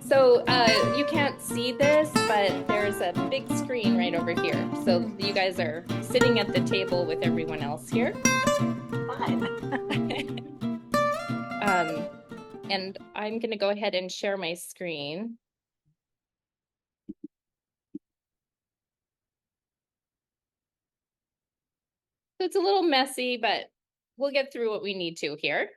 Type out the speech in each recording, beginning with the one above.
So you can't see this, but there's a big screen right over here. So you guys are sitting at the table with everyone else here. Fun. Um, and I'm going to go ahead and share my screen. So it's a little messy, but we'll get through what we need to here.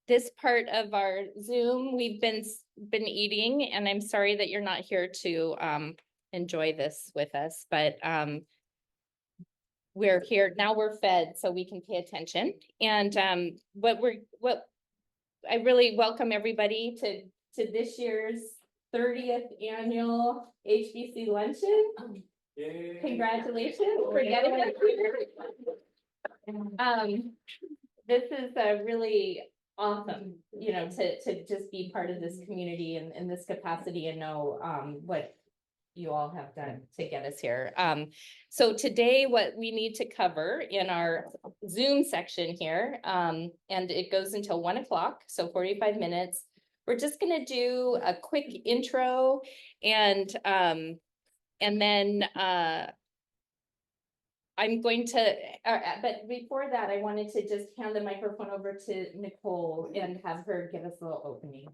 This part of our Zoom, we've been eating, and I'm sorry that you're not here to enjoy this with us, but we're here now. We're fed, so we can pay attention. And what I really welcome everybody to this year's 30th annual HBC Luncheon. Yay. Congratulations for getting us here. This is a really awesome, to just be part of this community in this capacity and know what you all have done to get us here. So today, what we need to cover in our Zoom section here, and it goes until 1 o'clock, so 45 minutes. We're just going to do a quick intro, and then I'm going to, but before that, I wanted to just hand the microphone over to Nicole and have her give us a little opening.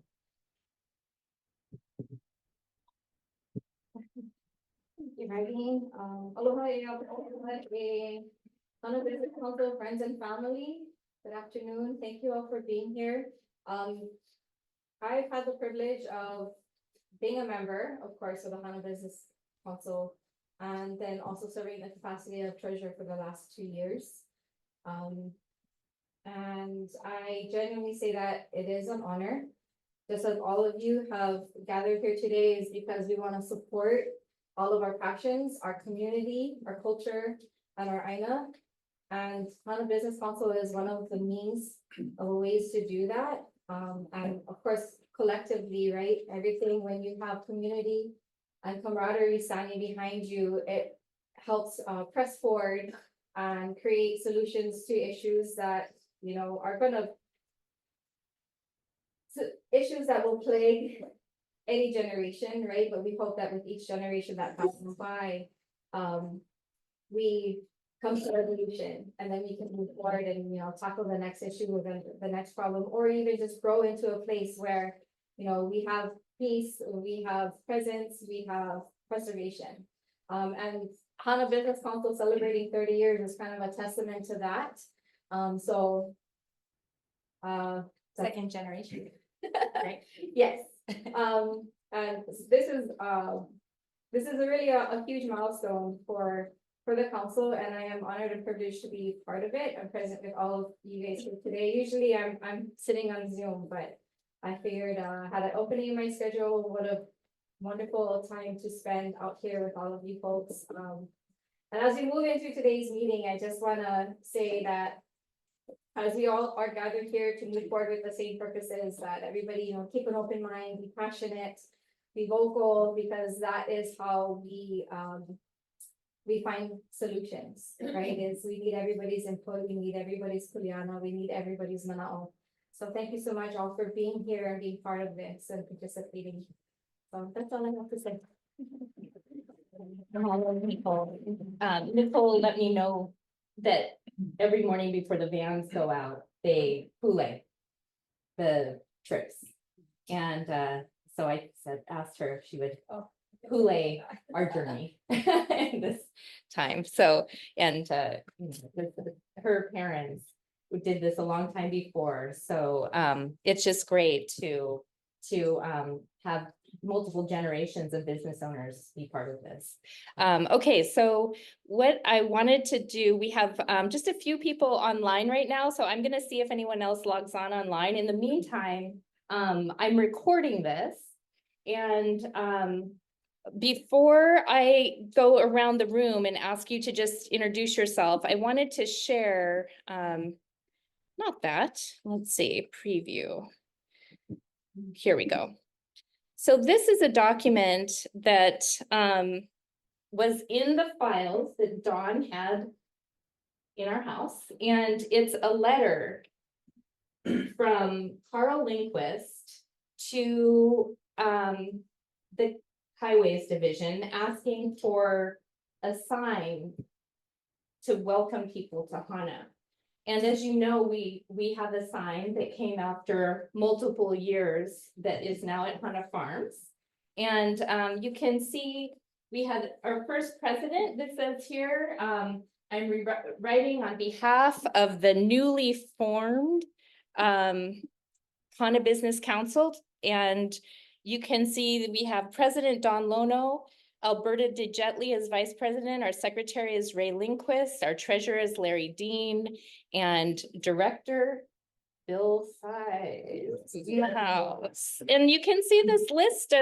Thank you, Marlene. Aloha, Hāna Business Council, friends and family. Good afternoon. Thank you all for being here. I've had the privilege of being a member, of course, of the Hāna Business Council, and then also serving the capacity of treasurer for the last 2 years. And I genuinely say that it is an honor. Just as all of you have gathered here today is because we want to support all of our passions, our community, our culture, and our Aina. And Hāna Business Council is one of the means of ways to do that. And of course, collectively, right? Everything when you have community and camaraderie standing behind you, it helps press forward and create solutions to issues that, are issues that will plague any generation, right? But we hope that with each generation that passes by, we come to a resolution and then we can move forward and, tackle the next issue or the next problem, or even just grow into a place where, we have peace, we have presence, we have preservation. And Hāna Business Council celebrating 30 years is kind of a testament to that. Second generation. Right. Yes. And this is really a huge milestone for the council, and I am honored and privileged to be part of it. I'm present with all of you guys here today. Usually I'm sitting on Zoom, but I figured had an opening in my schedule, what a wonderful time to spend out here with all of you folks. And as we move into today's meeting, I just want to say that as we all are gathered here to move forward with the same purposes, that everybody, keep an open mind, be passionate, be vocal, because that is how we find solutions, right? Is we need everybody's input, we need everybody's kuleana, we need everybody's manao. So thank you so much all for being here and being part of this and participating. So that's all I have to say. Nicole let me know that every morning before the vans go out, they hule the trips. And so I asked her if she would hule our journey in this time. So, and her parents did this a long time before. So it's just great to have multiple generations of business owners be part of this. Okay, so what I wanted to do, we have just a few people online right now, so I'm gonna see if anyone else logs on online. In the meantime, I'm recording this, and before I go around the room and ask you to just introduce yourself, I wanted to share, not that, let's see, preview. Here we go. So this is a document that was in the files that Dawn had in our house, and it's a letter from Carl Lindquist to the Highways Division asking for a sign to welcome people to Hāna. And as you know, we have a sign that came after multiple years that is now at Hāna Farms. And you can see we had our first president that says here, I'm writing on behalf of the newly formed Hāna Business Council. And you can see that we have President Don Lono, Alberta DeJetley as vice president, our secretary is Ray Lindquist, our treasurer is Larry Dean, and director Bill Size in the house. And you can see this list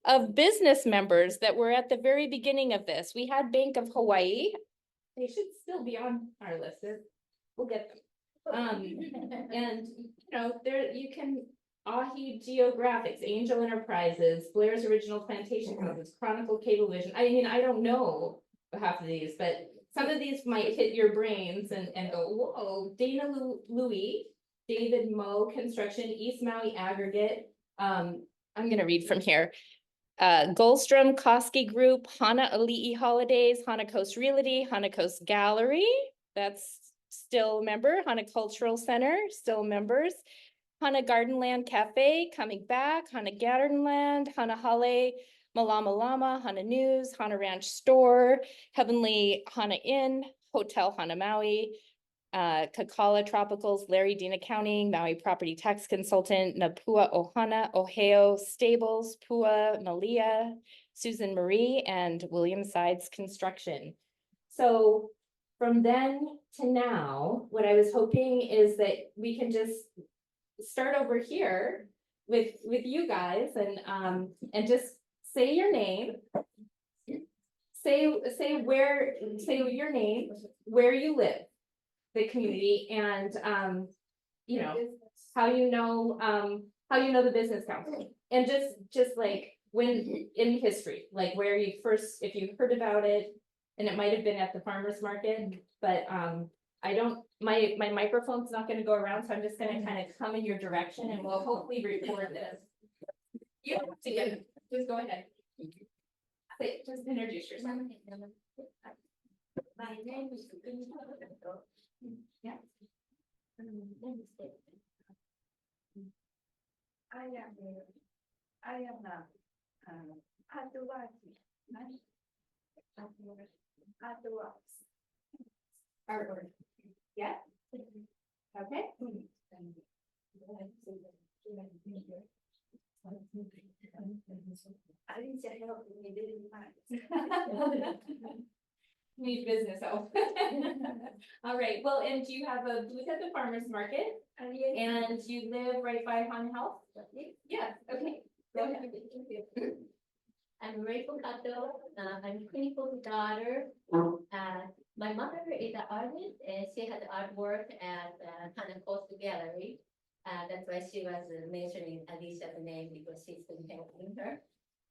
of business members that were at the very beginning of this. We had Bank of Hawaii. They should still be on our list. We'll get them. And you know, there you can Ahi Geographics, Angel Enterprises, Blair's Original Plantation Houses, Chronicle Cablevision. I mean, I don't know half of these, but some of these might hit your brains and go, whoa, Dana Louie, David Moe Construction, East Maui Aggregate. I'm gonna read from here. Goldstrom Koski Group, Hāna Ali'i Holidays, Hāna Coast Realty, Hāna Coast Gallery, that's still a member, Hāna Cultural Center, still members. Hāna Gardenland Cafe, coming back, Hāna Gardenland, Hāna Hale, Malama Lama, Hāna News, Hāna Ranch Store, Heavenly Hāna Inn, Hotel Hāna Maui, Kakala Tropicals, Larry Dean Accounting, Maui Property Tax Consultant, Napua Ohana, Ohio Stables, Pua Malia, Susan Marie, and William Sides Construction. So from then to now, what I was hoping is that we can just start over here with you guys and just say your name, say your name, where you live, the community, and you know how you know the business council, and just like when in history, like where you first, if you heard about it, and it might have been at the farmers market, but I don't, my microphone's not gonna go around, so I'm just gonna kind of come in your direction and we'll hopefully record this. You don't have to get it, just go ahead. Just introduce yourself. My name is Yeah. I am Adwati. Artwork. Yeah. Okay. Need business help. All right, well, and do you have a booth at the farmer's market? And you live right by Hāna Health? Yeah, okay. Go ahead. I'm Rachel Kato. I'm 24 daughter. My mother is an artist, and she had artwork at Hāna Coast Gallery. That's why she was mentioning Alicia's name, because she's been helping her.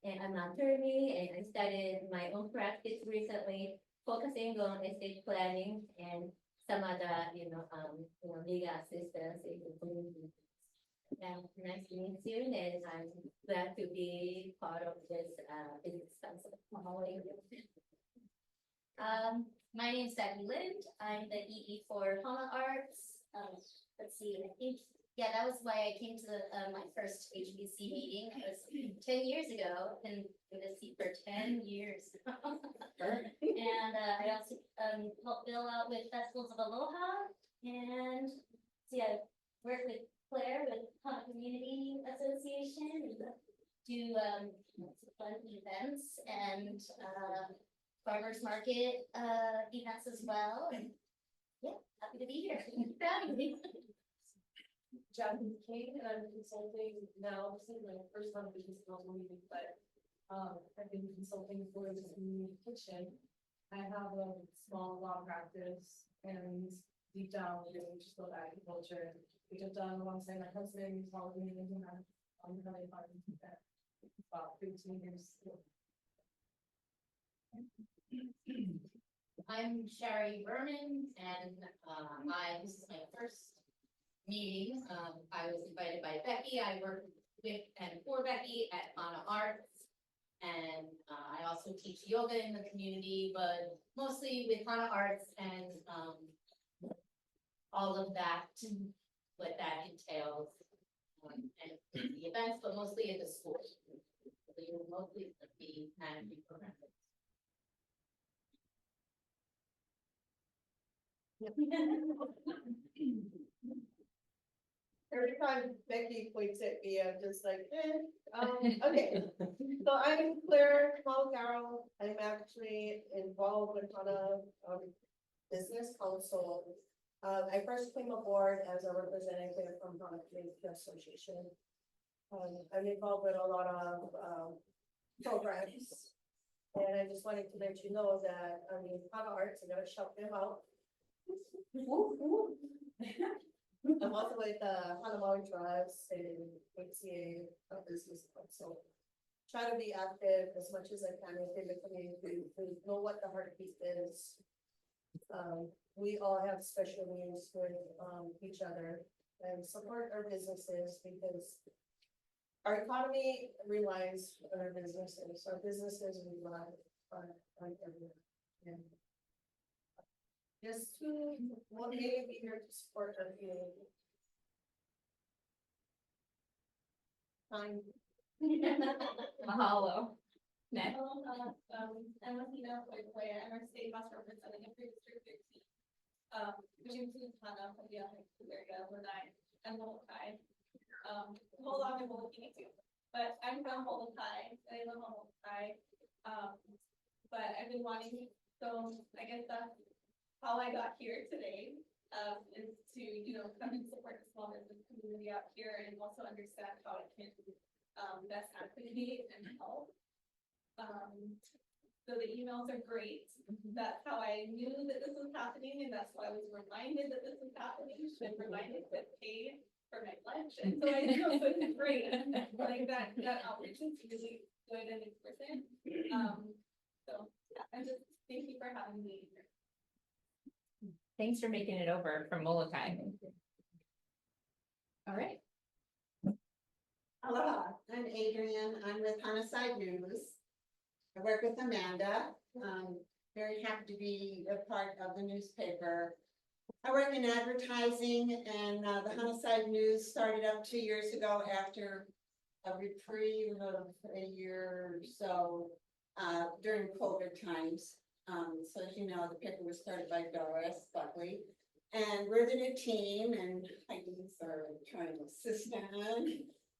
And I'm an attorney, and I started my own practice recently, focusing on estate planning and some other, legal assistance in the community. Nice to meet you, and I'm glad to be part of this business council. My name is Debbie Lind. I'm the EE for Hāna Arts. Let's see, I think, yeah, that was why I came to my first HBC meeting. It was 10 years ago, and with a seat for 10 years. And I also helped Bill out with Festivals of Aloha, and yeah, work with Claire with Hāna Community Association, and do fun events and farmers market events as well. And yeah, happy to be here. Jonathan King, and I'm consulting now. This is my first time business council meeting, but I've been consulting for the community kitchen. I have a small law practice, and deep down, just love agriculture, which I've done alongside my husband, all of me, and I'm really fun that about 15 years. I'm Sherry Berman, and this is my first meeting. I was invited by Becky. I work with and for Becky at Hāna Arts. And I also teach yoga in the community, but mostly with Hāna Arts and all of that, what that entails. And the events, but mostly at the school. So you're mostly the managing program. Every time Becky points at me, I'm just like, okay. So I'm Claire Malgaro. I'm actually involved with Hāna Business Council. I first came aboard as a representative from Hāna Community Association. I'm involved with a lot of programs. And I just wanted to let you know that, Hāna Arts, I'm gonna shout them out. I'm also with Hāna Maui Tribes and HCA Business Council. Try to be active as much as I can within the community to know what the heartbeat is. We all have special needs with each other and support our businesses because our economy relies on our businesses. Our businesses rely on everyone. And just to motivate be here to support our community. Fine. Mahalo. Next. I'm Hāna Business. I'm our state house representative for District 13. Which includes Hāna, Froyam Edel, and Molokai. Hold on to Molokai too. But I'm from Molokai, and I live on Molokai. But I've been wanting, so I guess that's how I got here today. Is to, come and support the small business community out here and also understand how it can best advocate and help. So the emails are great. That's how I knew that this was happening, and that's why I was reminded that this was happening. I'm reminded to pay for my lunch, and so I know it's great. Like that outreach is really good and important. So yeah, and just thank you for having me here. Thanks for making it over from Molokai. All right. Aloha, I'm Adrian. I'm with Hāna Side News. I work with Amanda. Very happy to be a part of the newspaper. I work in advertising, and the Hāna Side News started up 2 years ago after a reprieve of a year or so during COVID times. So as you know, the paper was started by Doris Buckley, and we're the new team, and Heidi's our kind of assistant.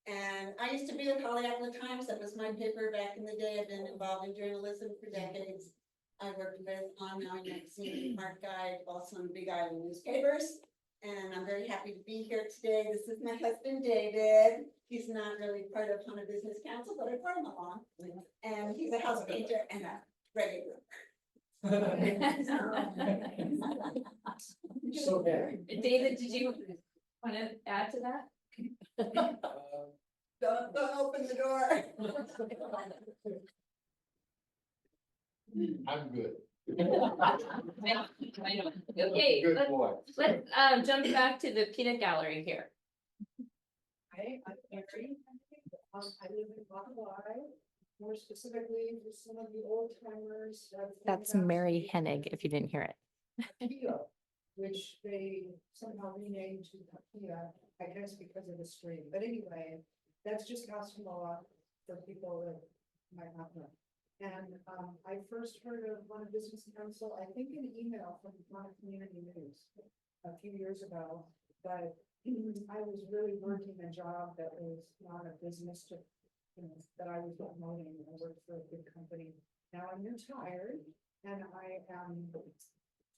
And I used to be with Hollywood Times. That was my paper back in the day. I've been involved in journalism for decades. I worked with On Now Magazine, Art Guide, also in Big Island newspapers. And I'm very happy to be here today. This is my husband, David. He's not really part of Hāna Business Council, but I brought him along. And he's a house painter and a regular. So bad. David, did you want to add to that? Don't open the door. I'm good. I know. Okay, Good boy. let's jump back to the peanut gallery here. Hi, I'm Mary. I live in Hawaii, more specifically with some of the old timers. That's Mary Hennig, if you didn't hear it. Kia, which they somehow renamed to Kia, I guess because of the stream. But anyway, that's just Kasumala for people that might not know. And I first heard of Hāna Business Council, I think an email from Hāna Community News a few years ago, but I was really working a job that was not a business to, that I was promoting. I worked for a big company. Now I'm retired and I am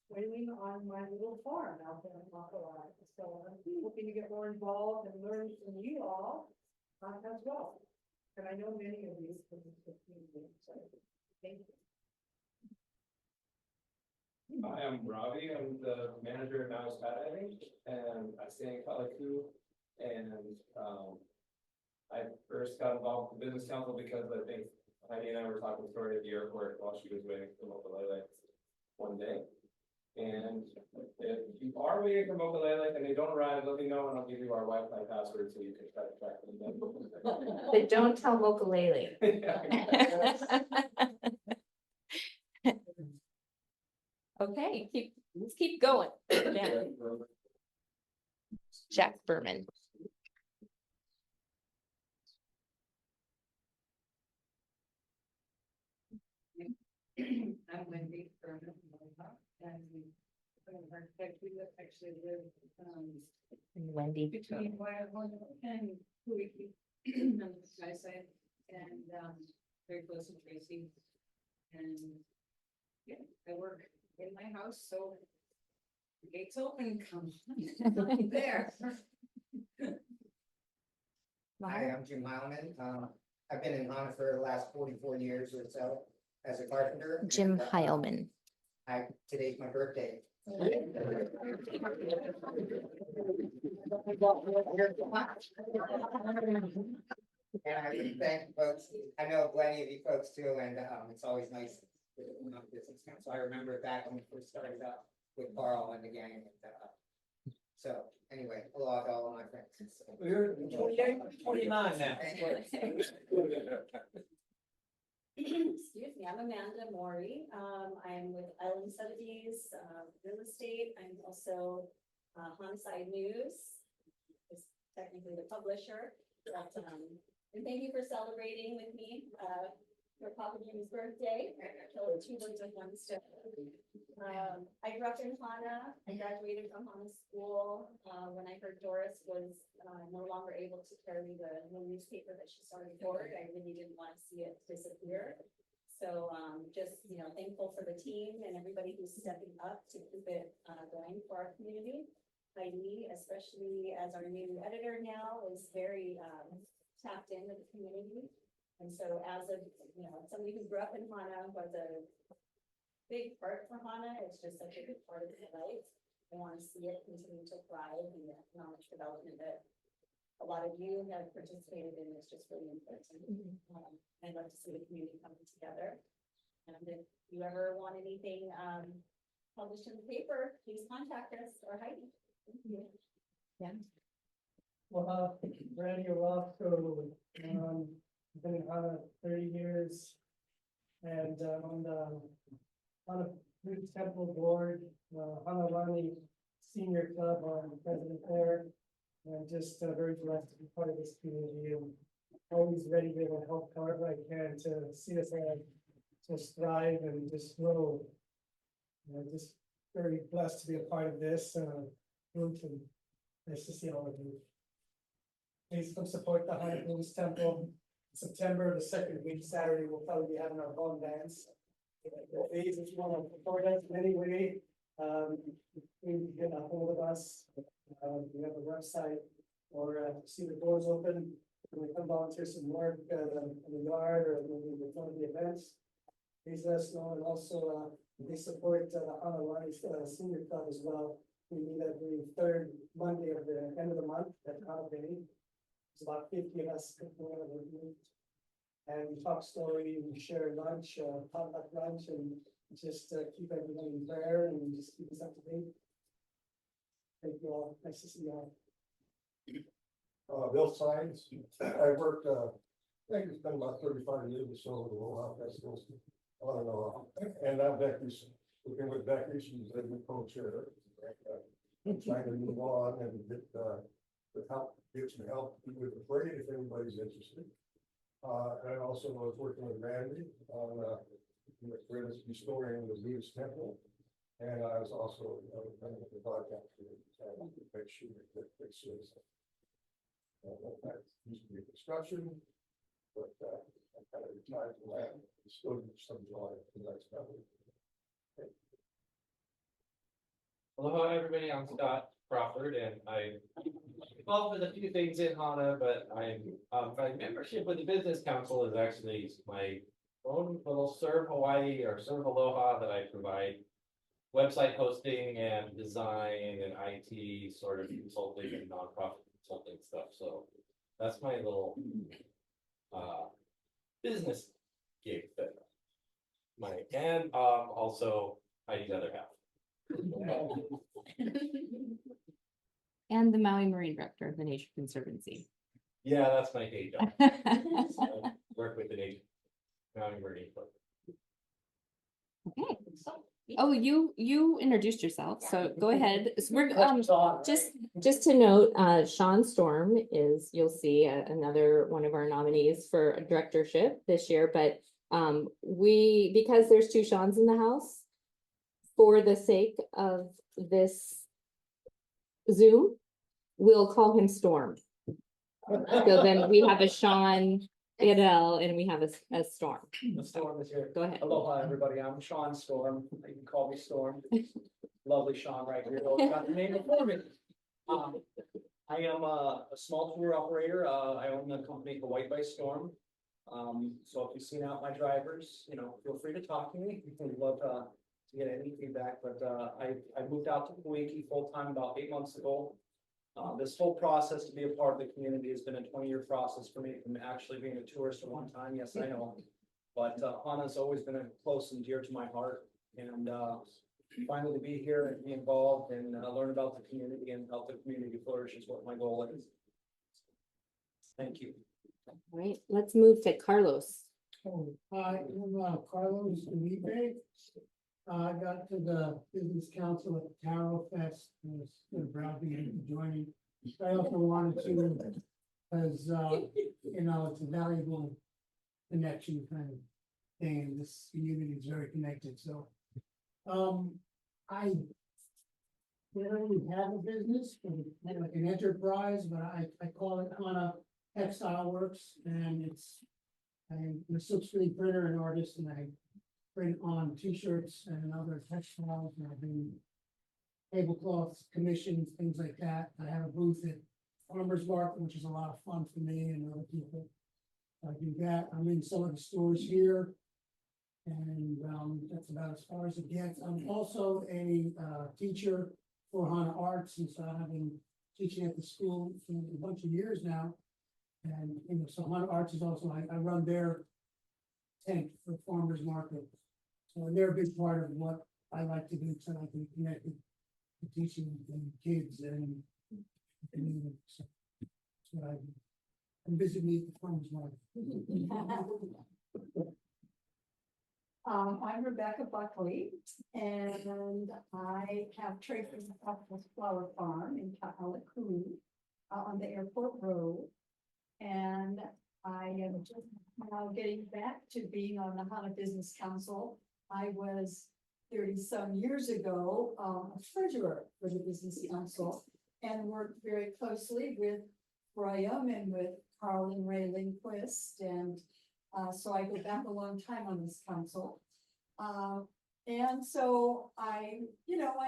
waiting on my little farm out there in Makawai. So I'm hoping to get more involved and learn from you all as well. And I know many of these because it's the community. So thank you. Hi, I'm Ravi. I'm the manager at Mouse Patting, and I stay in Kalaku. And I first got involved with the business council because I think Heidi and I were talking story at the airport while she was waiting for the local one day. And if you are waiting for Mokulele and they don't arrive, let me know and I'll give you our Wi-Fi password so you can try to track them down. But don't tell Mokulele. Okay, let's keep going. Yeah. Jack Berman. I'm Wendy Berman, and I'm an architect. We actually live, Wendy. between Wyoming and Kuiki, on the sky side, and, very close to Tracy. And, yeah, I work in my house, so the gates open, come there. Hi, I'm Jim Heilman. I've been in Hāna for the last 44 years or so as a carpenter. Jim and, Heilman. Today's my birthday. And I would thank folks, I know plenty of you folks too, and it's always nice with the Hāna Business Council. I remember back when we first started out with Carl and the gang. So anyway, aloha to all of my friends. We're 28, 29 now. Excuse me, I'm Amanda Maury. I'm with Island Sotheby's, Real Estate. I'm also Hāna News, is technically the publisher. But, and thank you for celebrating with me for Papa Jimmy's birthday. Killed two birds with one stone. I grew up in Hāna. I graduated from Hāna School. When I heard Doris was no longer able to carry the newspaper that she started forward, I really didn't want to see it disappear. So just, thankful for the team and everybody who's stepping up to keep it going for our community. Heidi, especially as our new editor now, is very tapped into the community. And so as of, somebody who grew up in Hāna, was a big part for Hāna, it's just such a big part of their life. I want to see it continue to thrive and the economic development that a lot of you have participated in is just really important. I'd love to see the community coming together. And if you ever want anything published in the paper, please contact us or Heidi. Thank you. Well, Randy Orozco, been in Hāna 30 years. And on the Hāna Food Temple Board, Hāna Lani Senior Club, I'm president there. And just very blessed to be part of this community and always ready to help however I can to see us all just thrive and just grow. Just very blessed to be a part of this group, and nice to see all of you. Please come support the Hāna Buddhist Temple. September, the second week, Saturday, we'll probably be having our ball dance. Please, if you want to support us in any way, please get a hold of us. We have a website, or see the doors open. When we come volunteer some work in the yard or when we one of the events, please let us know. And also, we support the Hāna Lani Senior Club as well. We meet every third Monday of the end of the month at Hāna Bay. It's about 50 of us and we talk story, we share lunch, potluck lunch, and just keep everyone in prayer and just keep us up to date. Thank you all. Nice to see you all. Bill Sines. I worked, I think it's been about 35 years or so with the Roll Festivals. I don't know. And I'm Becky, working with Becky, she's a new co-chair. Trying to move on and get some help with the parade if anybody's interested. And I also was working with Randy on restoring the Buddhist temple. And I was also with the broadcast to make sure that fixes. That used to be construction, but I kind of retired from that. Still do some drawing for the next couple. Aloha, everybody. I'm Scott Crawford, and I'm involved with a few things in Hāna, but my membership with the Business Council is actually my own little Serve Hawaii or Serve Aloha that I provide website hosting and design and IT sort of consulting and nonprofit consulting stuff. So that's my little business gig that also Heidi's other half. And the Maui Marine Director of the Nature Conservancy. Yeah, that's my day job. So, work with the nature. County Marine Club. Okay. Oh, you introduced yourself, so go ahead. So we're, just to note, Sean Storm is, you'll see another one of our nominees for a directorship this year, but because there's two Seans in the house, for the sake of this Zoom, we'll call him Storm. So then we have a Shone Edel and we have a Storm. The Storm is here. Go ahead. Aloha, everybody. I'm Sean Storm. You can call me Storm. Lovely Sean right here. Always got the name before me. I am a small tour operator. I own a company called White by Storm. So if you've seen out my drivers, feel free to talk to me. We'd love to get any feedback, but I moved out to Kauai full-time about 8 months ago. This whole process to be a part of the community has been a 20-year process for me from actually being a tourist at one time. Yes, I know. But Hāna's always been close and dear to my heart. And finally to be here and be involved and learn about the community and help the community flourish is what my goal is. Thank you. All right, let's move to Carlos. Hi, I'm Carlos Felipe. I got to the Business Council at the Taro Fest. I was sort of proud to be joining. I also wanted to, because, it's a valuable connection kind of thing, and this community is very connected, so. I don't really have a business, but it's kind of like an enterprise, but I call it Hāna Textile Works, and I'm a silk screen printer and artist, and I print on t-shirts and other textiles, and I've been tablecloths, commissions, things like that. I have a booth at Farmers Market, which is a lot of fun for me and other people. I do that. I'm in some of the stores here, and that's about as far as it gets. I'm also a teacher for Hāna Arts, and so I've been teaching at the school for a bunch of years now. And so Hāna Arts is also, I run their tent for Farmers Market. So they're a big part of what I like to do, so I can connect to teaching and kids and the community. So that's what I do. I'm busy meeting the Farmers Market. I'm Rebecca Buckley, and I have Tracy's Flower Farm in Ka'alaku on the airport road. And I am just now getting back to being on the Hāna Business Council. I was 30-some years ago a treasurer for the Business Council and worked very closely with Froyam and with Carl and Ray Lindquist, and so I go back a long time on this council. And so I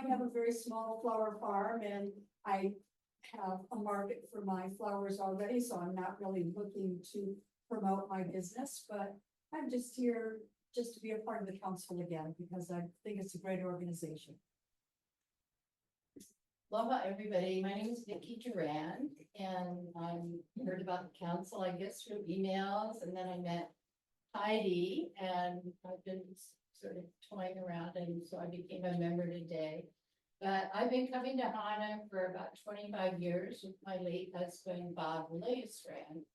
have a very small flower farm, and I have a market for my flowers already, so I'm not really looking to promote my business, but I'm just here just to be a part of the council again, because I think it's a great organization. Aloha, everybody. My name is Vicki Duran, and I heard about the council, I guess, through emails, and then I met Heidi, and I've been sort of toying around, and so I became a member today. But I've been coming to Hāna for about 25 years with my late husband, Bob Leisran,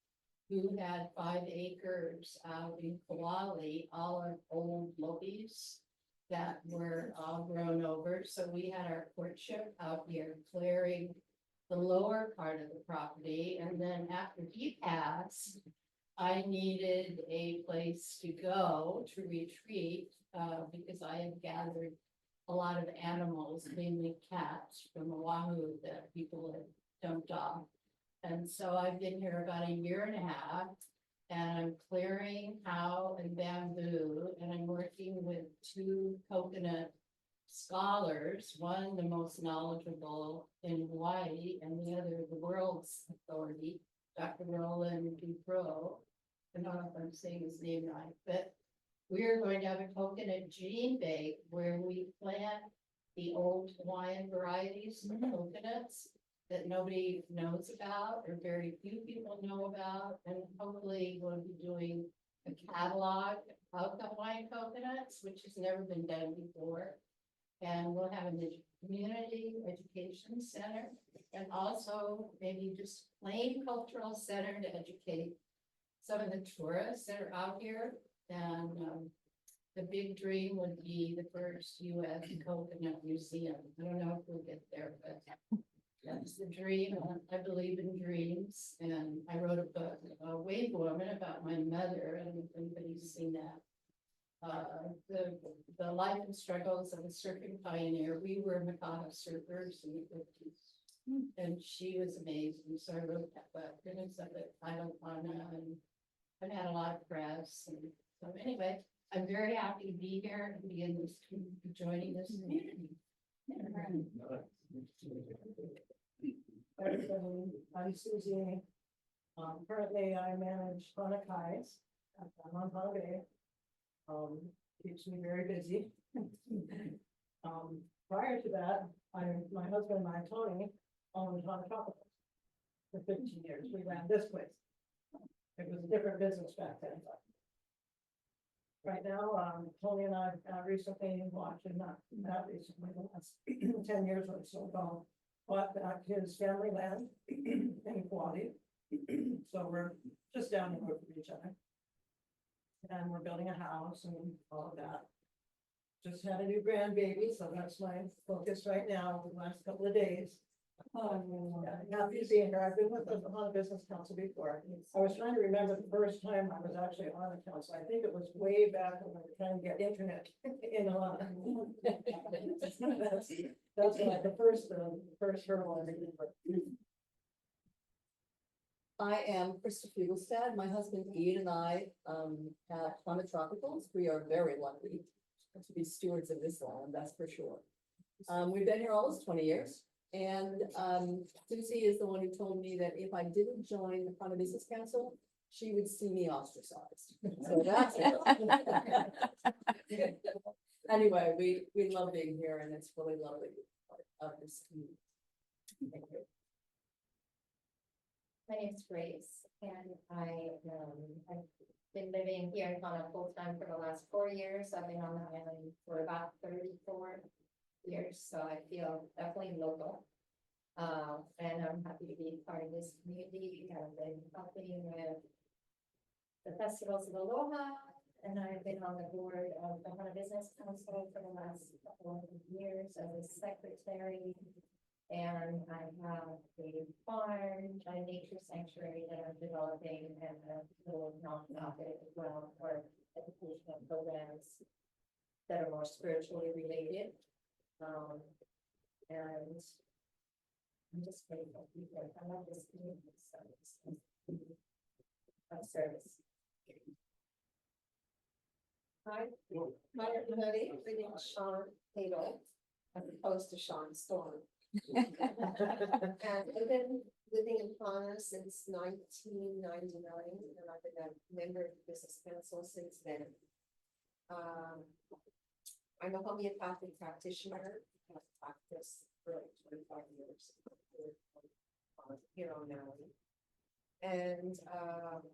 who had 5 acres out in Kauai, all of old lobbies that were all grown over. So we had our courtship out here, clearing the lower part of the property. And then after he passed, I needed a place to go to retreat because I had gathered a lot of animals, mainly cats from Oahu that people had dumped off. And so I've been here about 1.5 years, and I'm clearing how and bamboo, and I'm working with 2 coconut scholars, one the most knowledgeable in Hawaii, and the other the world's authority, Dr. Roland Dupro. I don't know if I'm saying his name right, but we're going to have a coconut gene bank where we plant the old Hawaiian varieties of coconuts that nobody knows about or very few people know about, and hopefully we'll be doing a catalog of the Hawaiian coconuts, which has never been done before. And we'll have a community education center and also maybe just plain cultural center to educate some of the tourists that are out here. And the big dream would be the first US coconut museum. I don't know if we'll get there, but that's the dream. I believe in dreams. And I wrote a book, Wave Woman, about my mother, and if anybody's seen that. The life and struggles of a surfing pioneer. We were Hāna surfers in the 50s. And she was amazing. So I wrote that book. And it's up at Hāna, and I've had a lot of press. And so anyway, I'm very happy to be here and be in this, joining this community. I'm Susie. Currently I manage Hāna Kais. I'm on Hāna Bay. Keeps me very busy. Prior to that, my husband and I, Tony, owned Hāna Tropical for 15 years. We ran this place. It was a different business back then. Right now, Tony and I recently watched, and not recently, the last 10 years or so ago, bought back his family land in Kauai. So we're just down the road from each other. And we're building a house and all of that. Just had a new grandbaby, so that's my focus right now, the last couple of days. Happy to be here. I've been with the Hāna Business Council before. I was trying to remember the first time I was actually on the council. I think it was way back when we were trying to get internet in Hāna. That's like the first hurdle I remember. I am Krista Fugelstad. My husband Ian and I have Hāna Tropicals. We are very lucky to be stewards of this land, that's for sure. We've been here almost 20 years. And Susie is the one who told me that if I didn't join the Hāna Business Council, she would see me ostracized. So that's it. Anyway, we love being here, and it's really lovely to be part of this community. Thank you. My name is Grace, and I've been living here in Hāna full time for the last 4 years. I've been on the island for about 34 years, so I feel definitely local. And I'm happy to be part of this community. I've been helping with the festivals of Aloha, and I've been on the board of the Hāna Business Council for the last couple of years as a secretary. And I have a farm, a nature sanctuary that I'm developing, and a little nonprofit as well for educational programs that are more spiritually related. And I'm just grateful to be here. I love this community service. Hi, everybody. My name is Shone Edel, as opposed to Sean Storm. And I've been living in Hāna since 1999, and I've been a member of the Business Council since then. I'm a homeopathic practitioner. I've practiced for like 25 years here on Maui. And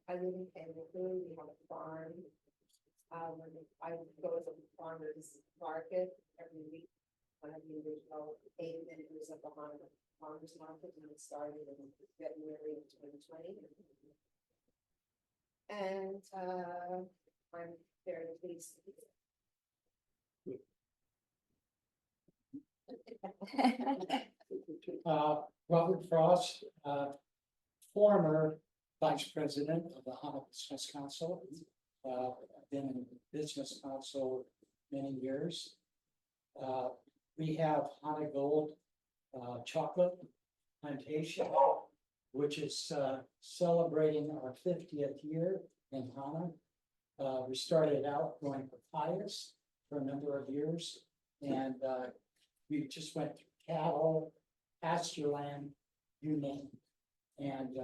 I live in Kamakū. We have a farm. I go to the farmer's market every week. One of the original 8 members of the Hāna Farmers Market when it started in February of 2020. And I'm very pleased to be here. Robert Frost, former vice president of the Hāna Business Council. I've been in the business council many years. We have Hāna Gold chocolate plantation, which is celebrating our 50th year in Hāna. We started out growing papayas for a number of years, and we just went through cattle, pasture land, you name it. And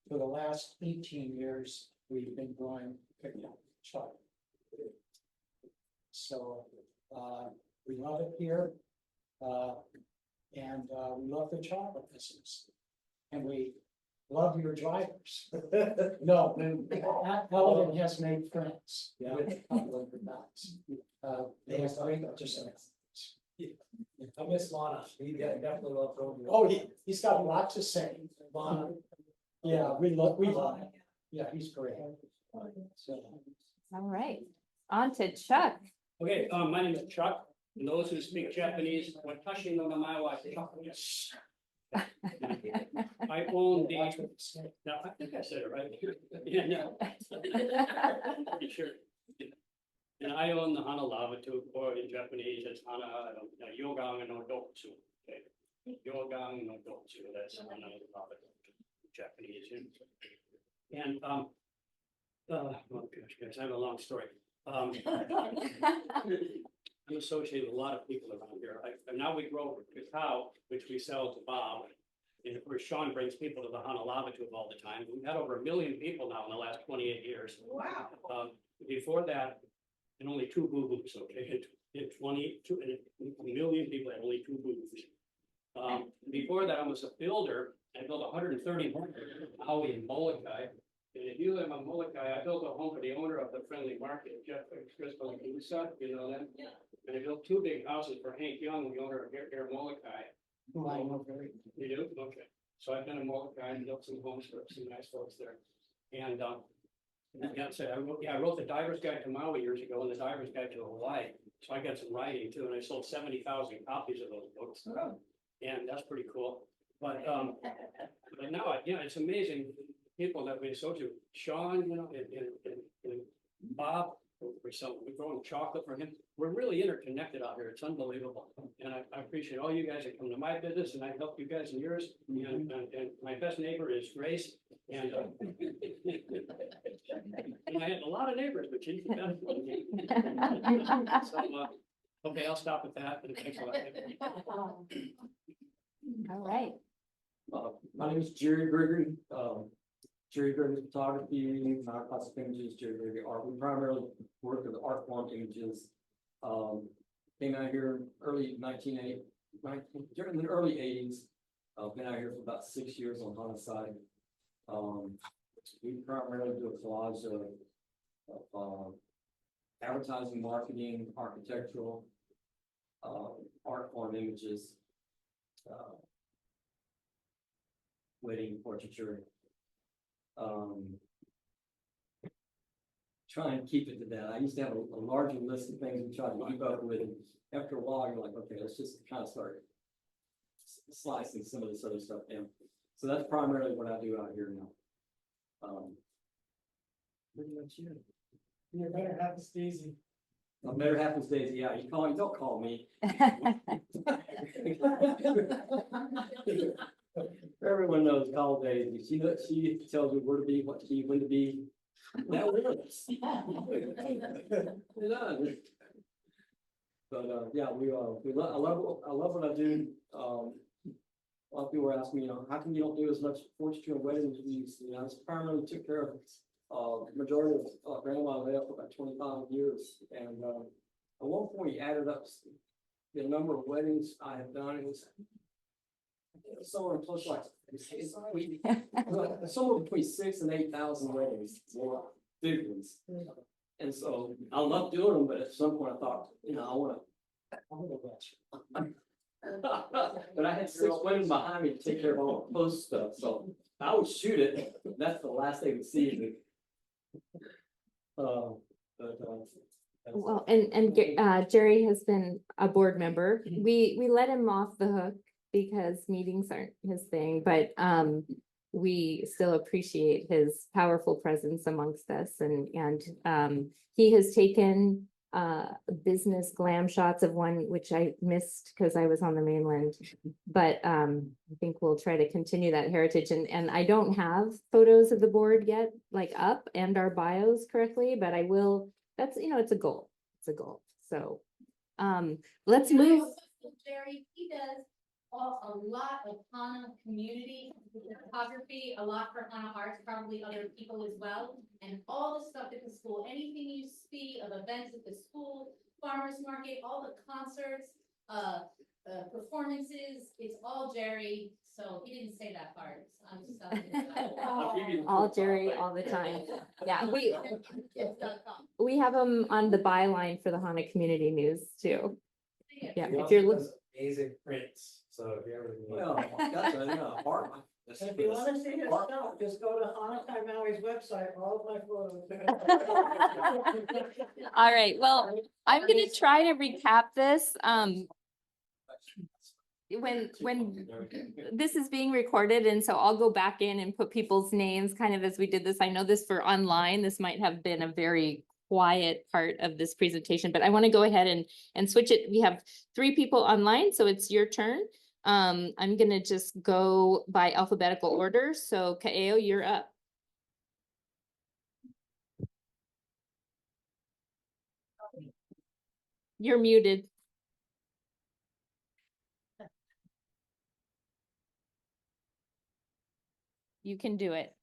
for the last 18 years, we've been growing chocolate. So we love it here, and we love the chocolate business, and we love your drivers. No, Alvin has made friends with a couple of the guys. They have great disciplines. I miss Lana. He definitely loves Romeo. Oh, he's got a lot to say. Yeah, we love him. Yeah, he's great. So. All right, on to Chuck. Okay, my name is Chuck, and those who speak Japanese, watashi no namae wa Chuck desu. I own the, now, I think I said it right. Yeah, no. Pretty sure. And I own the Hāna Lavatuk, or in Japanese, it's Hāna, Yogang no Dokutsu. Okay, Yogang no Dokutsu, that's Hāna Lavatuk, Japanese. And, oh gosh, guys, I have a long story. I'm associated with a lot of people around here. And now we grow cacao, which we sell to Bob. And of course, Sean brings people to the Hāna Lavatuk all the time. We've had over 1 million people now in the last 28 years. Wow. Before that, and only 2 boo-boos, okay? In 22, and 1 million people had only 2 boo-boos. Before that, I was a builder. I built 130 homes in Maui and Molokai. And if you live in Molokai, I built a home for the owner of the Friendly Market, Jeff Crystal and Lusa, you know them? Yeah. And I built 2 big houses for Hank Young, the owner of Air Molokai. Who I know very. You do? Okay. So I've been in Molokai and built some homes for some nice folks there. And I wrote the Diver's Guide to Maui years ago and the Diver's Guide to Hawaii. So I got some writing too, and I sold 70,000 copies of those books. Oh. And that's pretty cool. But now, it's amazing people that we associate with. Sean, and Bob, we're growing chocolate for him. We're really interconnected out here. It's unbelievable. And I appreciate all you guys that come to my business, and I help you guys in yours. And my best neighbor is Grace. And I had a lot of neighbors, but she's the best one. So, okay, I'll stop with that. And thanks a lot. All right. My name is Jerry Gregory. Jerry Gregory Photography, my classic images, Jerry Gregory Art. We primarily work with art form images. Came out here early 1980, during the early 80s. Been out here for about 6 years on Hāna side. We primarily do a collage of advertising, marketing, architectural, art form images, wedding portraiture. Try and keep it to that. I used to have a larger list of things we tried to keep up with. And after a while, you're like, okay, let's just kind of start slicing some of this other stuff down. So that's primarily what I do out here now. Pretty much it. You're better half as Daisy. I'm better half as Daisy. Yeah, don't call me. Everyone knows call Daisy. She tells me where to be, what to be, when to be. That works. But yeah, I love what I do. A lot of people ask me, how come you don't do as much portraiture and weddings? It's primarily took care of majority of grandma left for about 25 years, and at one point he added up the number of weddings I have done. It was somewhere close like somewhere between 6,000 and 8,000 weddings, more big ones. And so I love doing them, but at some point I thought, I want to. But I had 6 women behind me to take care of all the post stuff, so I would shoot it. That's the last they would see. Well, and Jerry has been a board member. We let him off the hook because meetings aren't his thing, but we still appreciate his powerful presence amongst us, and he has taken business glam shots of one which I missed because I was on the mainland, but I think we'll try to continue that heritage, and I don't have photos of the board yet, like up, and our bios correctly, but I will. That's, it's a goal. So let's move. Jerry, he does a lot of Hāna community photography, a lot for Hāna Arts, probably other people as well. And all the stuff at the school, anything you see of events at the school, farmers market, all the concerts, performances, it's all Jerry. So he didn't say that part. So I'm just telling you. All Jerry all the time. Yeah, we have him on the byline for the Hāna Community News too. Yeah, He if also you're looking. does amazing prints, so if you ever. need- Well, that's a art. If you wanna see his stuff, just go to Hāna Maui's website, all of my photos. All right, well, I'm gonna try to recap this. When this is being recorded, and so I'll go back in and put people's names kind of as we did this. I know this for online, this might have been a very quiet part of this presentation, but I want to go ahead and switch it. We have 3 people online, so it's your turn. I'm gonna just go by alphabetical order. So Kaeo, you're up. You're muted. You can do it.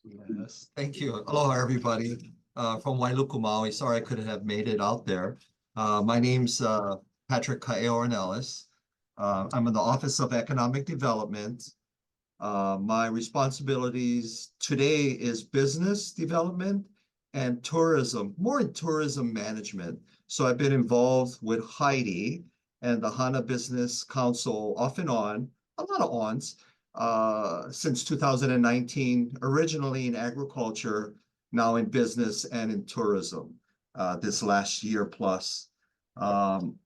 Yes, thank you. Aloha, everybody. From Wailuku, Maui. Sorry I couldn't have made it out there. My name's Patrick Kaeorn-Ellis. I'm in the Office of Economic Development. My responsibilities today is business development and tourism, more in tourism management. So I've been involved with Heidi and the Hāna Business Council off and on, a lot of ons, since 2019, originally in agriculture, now in business and in tourism, this last year plus. I'm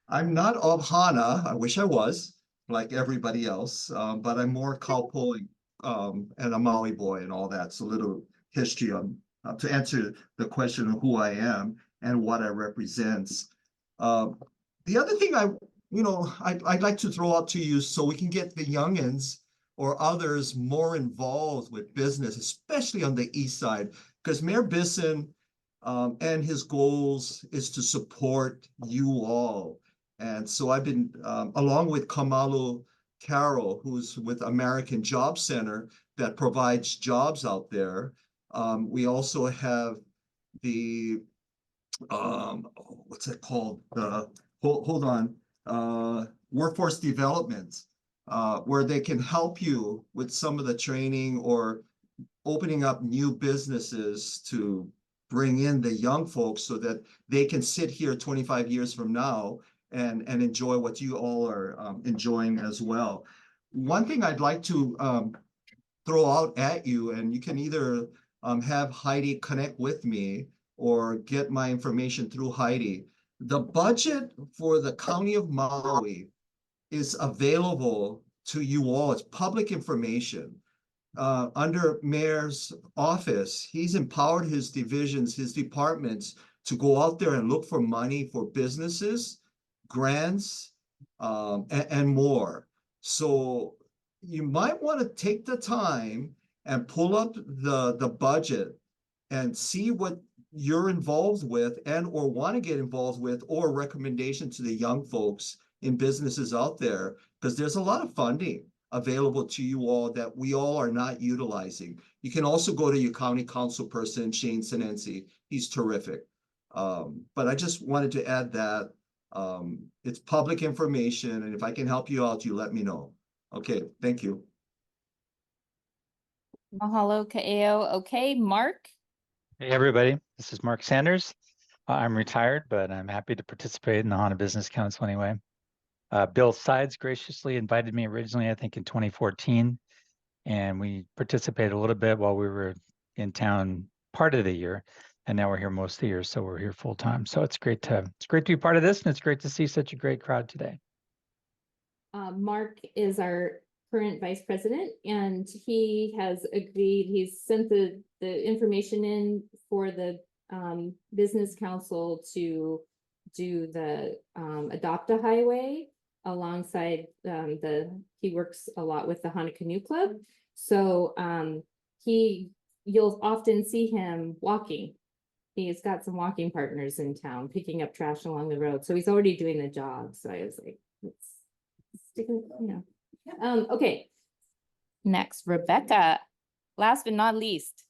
not of Hāna, I wish I was, like everybody else, but I'm more Kaupo and a Maui boy and all that. So a little history on to answer the question of who I am and what I represent. The other thing I'd like to throw out to you so we can get the youngins or others more involved with business, especially on the east side, because Mayor Bisson and his goals is to support you all. And so I've been, along with Kamalu Carroll, who's with American Job Center that provides jobs out there. We also have the, what's it called? Hold on, workforce development, where they can help you with some of the training or opening up new businesses to bring in the young folks so that they can sit here 25 years from now and enjoy what you all are enjoying as well. One thing I'd like to throw out at you, and you can either have Heidi connect with me or get my information through Heidi. The budget for the County of Maui is available to you all. It's public information. Under Mayor's office, he's empowered his divisions, his departments to go out there and look for money for businesses, grants, and more. So you might want to take the time and pull up the budget and see what you're involved with and or want to get involved with, or recommendation to the young folks in businesses out there, because there's a lot of funding available to you all that we all are not utilizing. You can also go to your county council person, Shane Sinensi. He's terrific. But I just wanted to add that it's public information, and if I can help you out, you let me know. Okay, thank you. Mahalo, Kaeo. Okay, Mark. Hey, everybody. This is Mark Sanders. I'm retired, but I'm happy to participate in the Hāna Business Council anyway. Bill Sides graciously invited me originally, I think in 2014, and we participated a little bit while we were in town part of the year, and now we're here most of the year, so we're here full time. So it's great to be part of this, and it's great to see such a great crowd today. Mark is our current vice president, and he has agreed, he's sent the information in for the business council to do the adopt a highway alongside he works a lot with the Hāna Canoe Club. So you'll often see him walking. He's got some walking partners in town picking up trash along the road. So he's already doing the job. So I was like, let's stick with, okay. Next, Rebecca. Last but not least.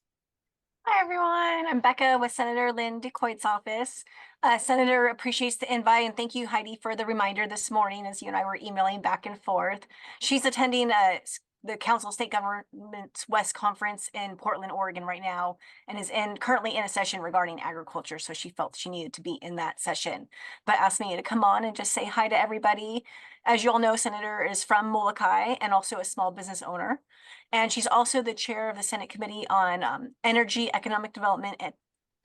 Hi, everyone. I'm Becca with Senator Lynn DeCoite's office. Senator appreciates the invite, and thank you, Heidi, for the reminder this morning as you and I were emailing back and forth. She's attending a the Council of State Governments West Conference in Portland, Oregon right now, and is currently in a session regarding agriculture. So she felt she needed to be in that session, but asked me to come on and just say hi to everybody. As you all know, Senator is from Molokai and also a small business owner. And she's also the chair of the Senate Committee on Energy, Economic Development,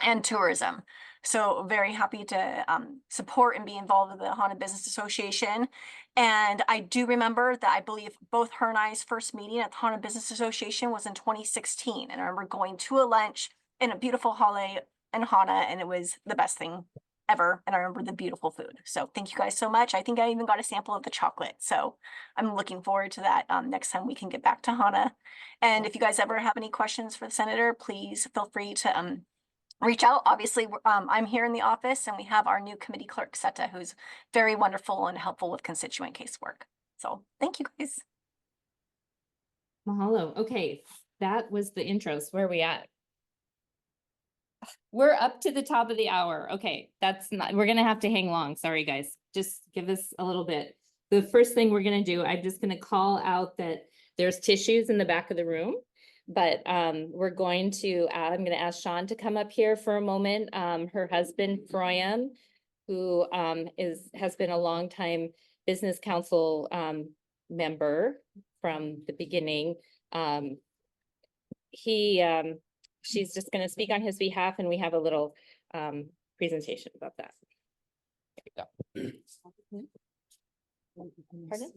and Tourism. So very happy to support and be involved with the Hāna Business Association. And I do remember that I believe both her and I's first meeting at the Hāna Business Association was in 2016. And I remember going to a lunch in a beautiful hallway in Hāna, and it was the best thing ever. And I remember the beautiful food. So thank you guys so much. I think I even got a sample of the chocolate. So I'm looking forward to that next time we can get back to Hāna. And if you guys ever have any questions for the senator, please feel free to reach out. Obviously, I'm here in the office and we have our new committee clerk, Seta, who's very wonderful and helpful with constituent casework. So thank you guys. Mahalo. Okay, that was the intros. Where are we at? We're up to the top of the hour. Okay, we're gonna have to hang long. Sorry, guys. Just give us a little bit. The first thing we're gonna do, I'm just gonna call out that there's tissues in the back of the room. But we're going to, I'm going to ask Shone to come up here for a moment. Her husband, Froyam, who has been a longtime business council member from the beginning. She's just going to speak on his behalf, and we have a little presentation about that. There we go. Pardon?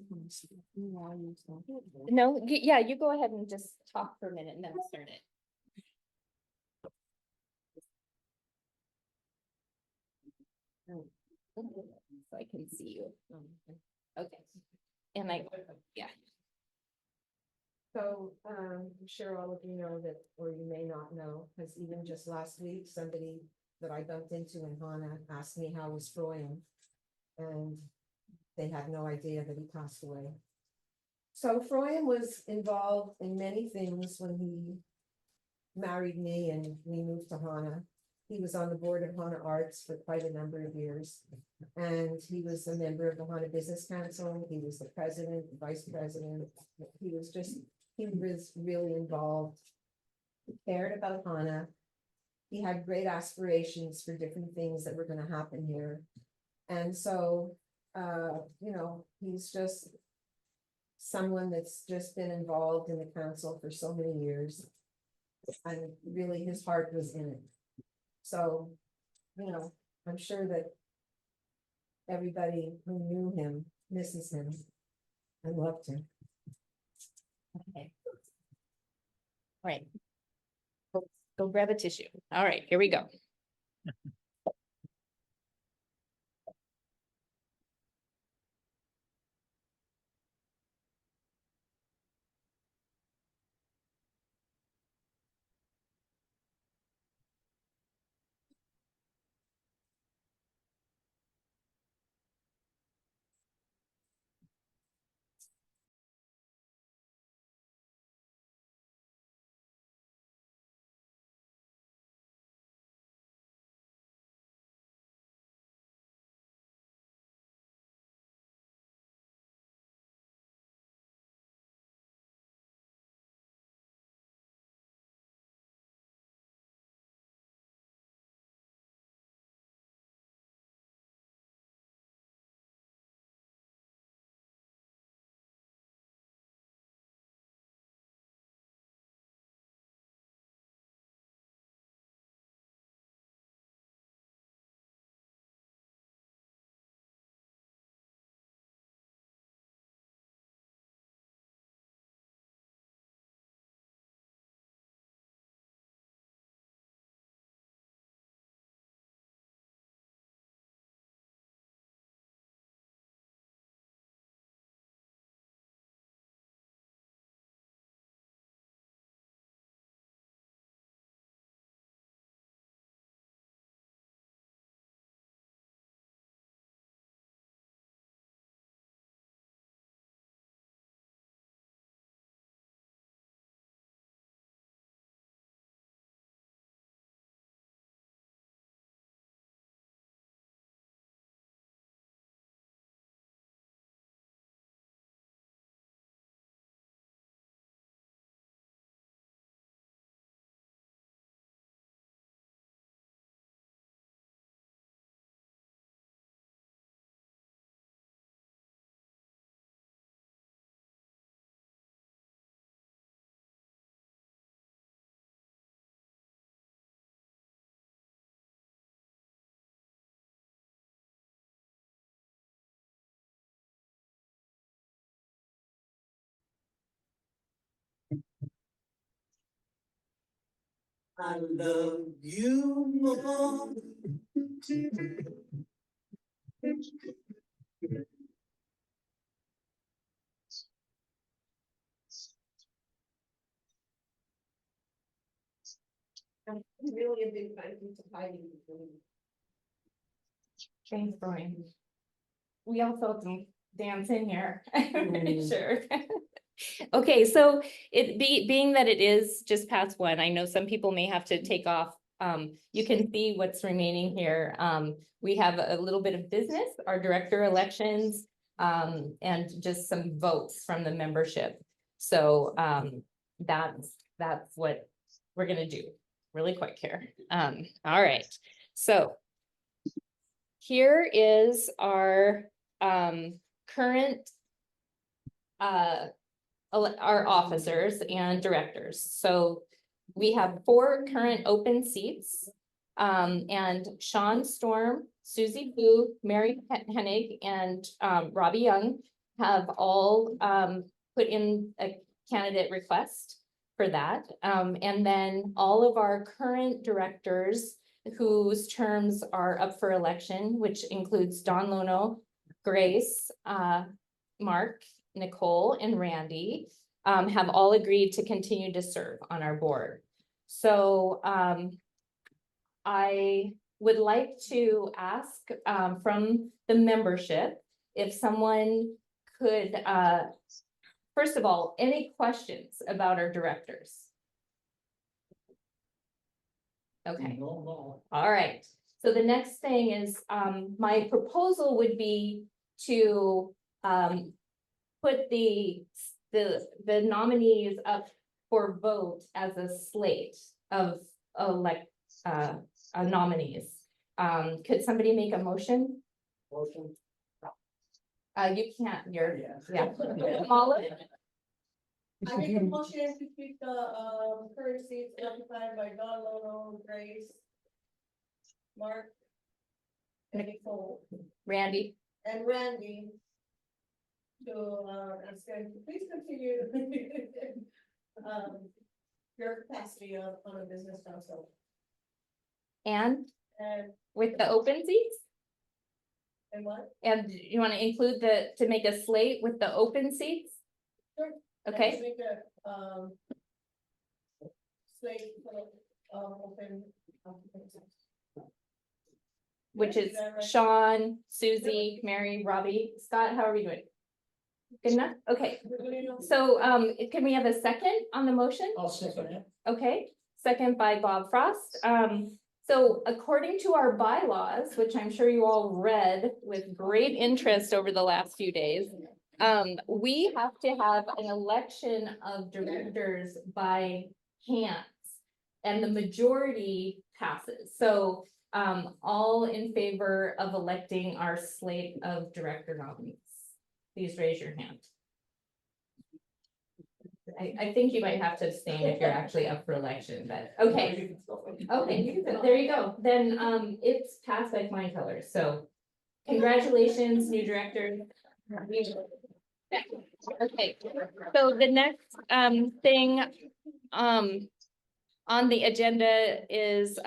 No, yeah, you go ahead and just talk for a minute and then we'll start it. So I can see you. Okay. And yeah. So, I'm sure all of you know that, or you may not know, because even just last week, somebody that I bumped into in Hāna asked me how was Froyam. And they had no idea that he passed away. So Froyam was involved in many things when he married me and we moved to Hāna. He was on the board of Hāna Arts for quite a number of years. And he was a member of the Hāna Business Council. He was the president, vice president. He was really involved. He cared about Hāna. He had great aspirations for different things that were going to happen here. And so he's just someone that's just been involved in the council for so many years. And really his heart was in it. So, I'm sure that everybody who knew him misses him and loved him. Okay. All right. Go grab a tissue. All right, here we go. I love you more. Really a big thank you to Heidi. Thanks, Brian. We also have some dance in here, sure. Okay, so being that it is just past 1, I know some people may have to take off. You can see what's remaining here. We have a little bit of business, our director elections, and just some votes from the membership. So that's what we're gonna do really quick here. All right, so here is our current our officers and directors. So we have 4 current open seats. And Sean Storm, Susie Boo, Mary Hennig, and Robbie Young have all put in a candidate request for that. And then all of our current directors whose terms are up for election, which includes Don Lono, Grace, Mark, Nicole, and Randy, have all agreed to continue to serve on our board. So I would like to ask from the membership if someone could, first of all, any questions about our directors? Okay. No. All right. So the next thing is, my proposal would be to put the nominees up for vote as a slate of nominees. Could somebody make a motion? Motion. You can't, yeah. Kamala? I make a motion to keep the current seats occupied by Don Lono, Grace, Mark, and Nicole, Randy? and Randy. To please continue your capacity on a business council. And And with the open seats? and what? And you want to include to make a slate with the open seats? Sure. Okay. Let's make a slate for open. Which is Sean, Susie, Mary, Robbie, Scott, how are we doing? Good enough? Okay. So can we have a second on the motion? I'll second it. Okay, second by Bob Frost. So according to our bylaws, which I'm sure you all read with great interest over the last few days, we have to have an election of directors by hands, and the majority passes. So all in favor of electing our slate of director nominees, please raise your hand. I think you might have to abstain if you're actually up for election, but okay. Okay, there you go. Then it's passed by flying colors. So congratulations, new director. Okay, so the next thing on the agenda is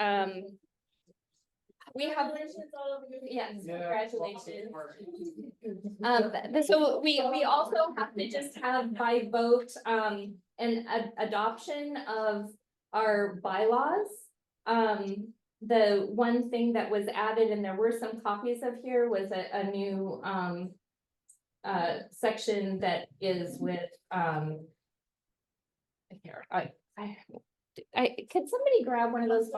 we have, yes, congratulations. So we also have to just have by vote an adoption of our bylaws. The one thing that was added, and there were some copies of here, was a new section that is with here. Could somebody grab one of those?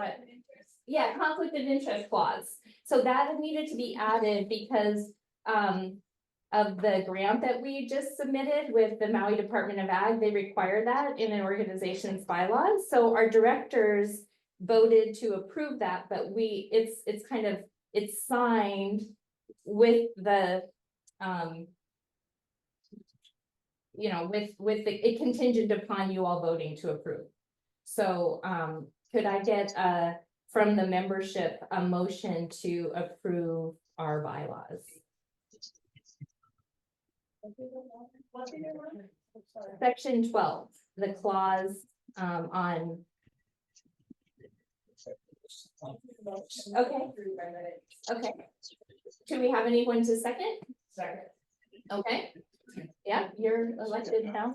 Yeah, conflict of interest clause. So that needed to be added because of the grant that we just submitted with the Maui Department of Ag. They require that in an organization's bylaws. So our directors voted to approve that, but it's signed with the with it contingent upon you all voting to approve. So could I get from the membership a motion to approve our bylaws? Section 12. the clause, on. Okay. Okay. Do we have anyone to second? Second. Okay. Yeah, you're elected now.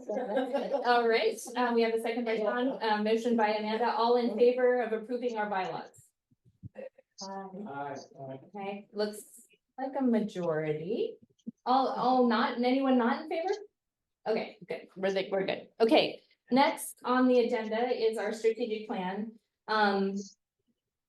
All right, we have a second by Sean, motion by Amanda, all in favor of approving our bylaws? Okay, looks like a majority. All not, and anyone not in favor? Okay, good, we're good. Okay, next on the agenda is our strategic plan.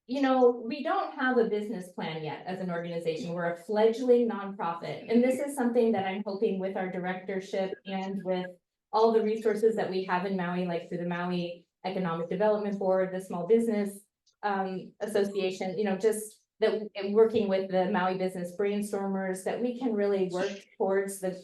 You know, we don't have a business plan yet as an organization. We're a fledgling nonprofit. And this is something that I'm hoping with our directorship and with all the resources that we have in Maui, like through the Maui Economic Development Board, the Small Business Association, you know, just that working with the Maui Business Brainstormers, that we can really work towards the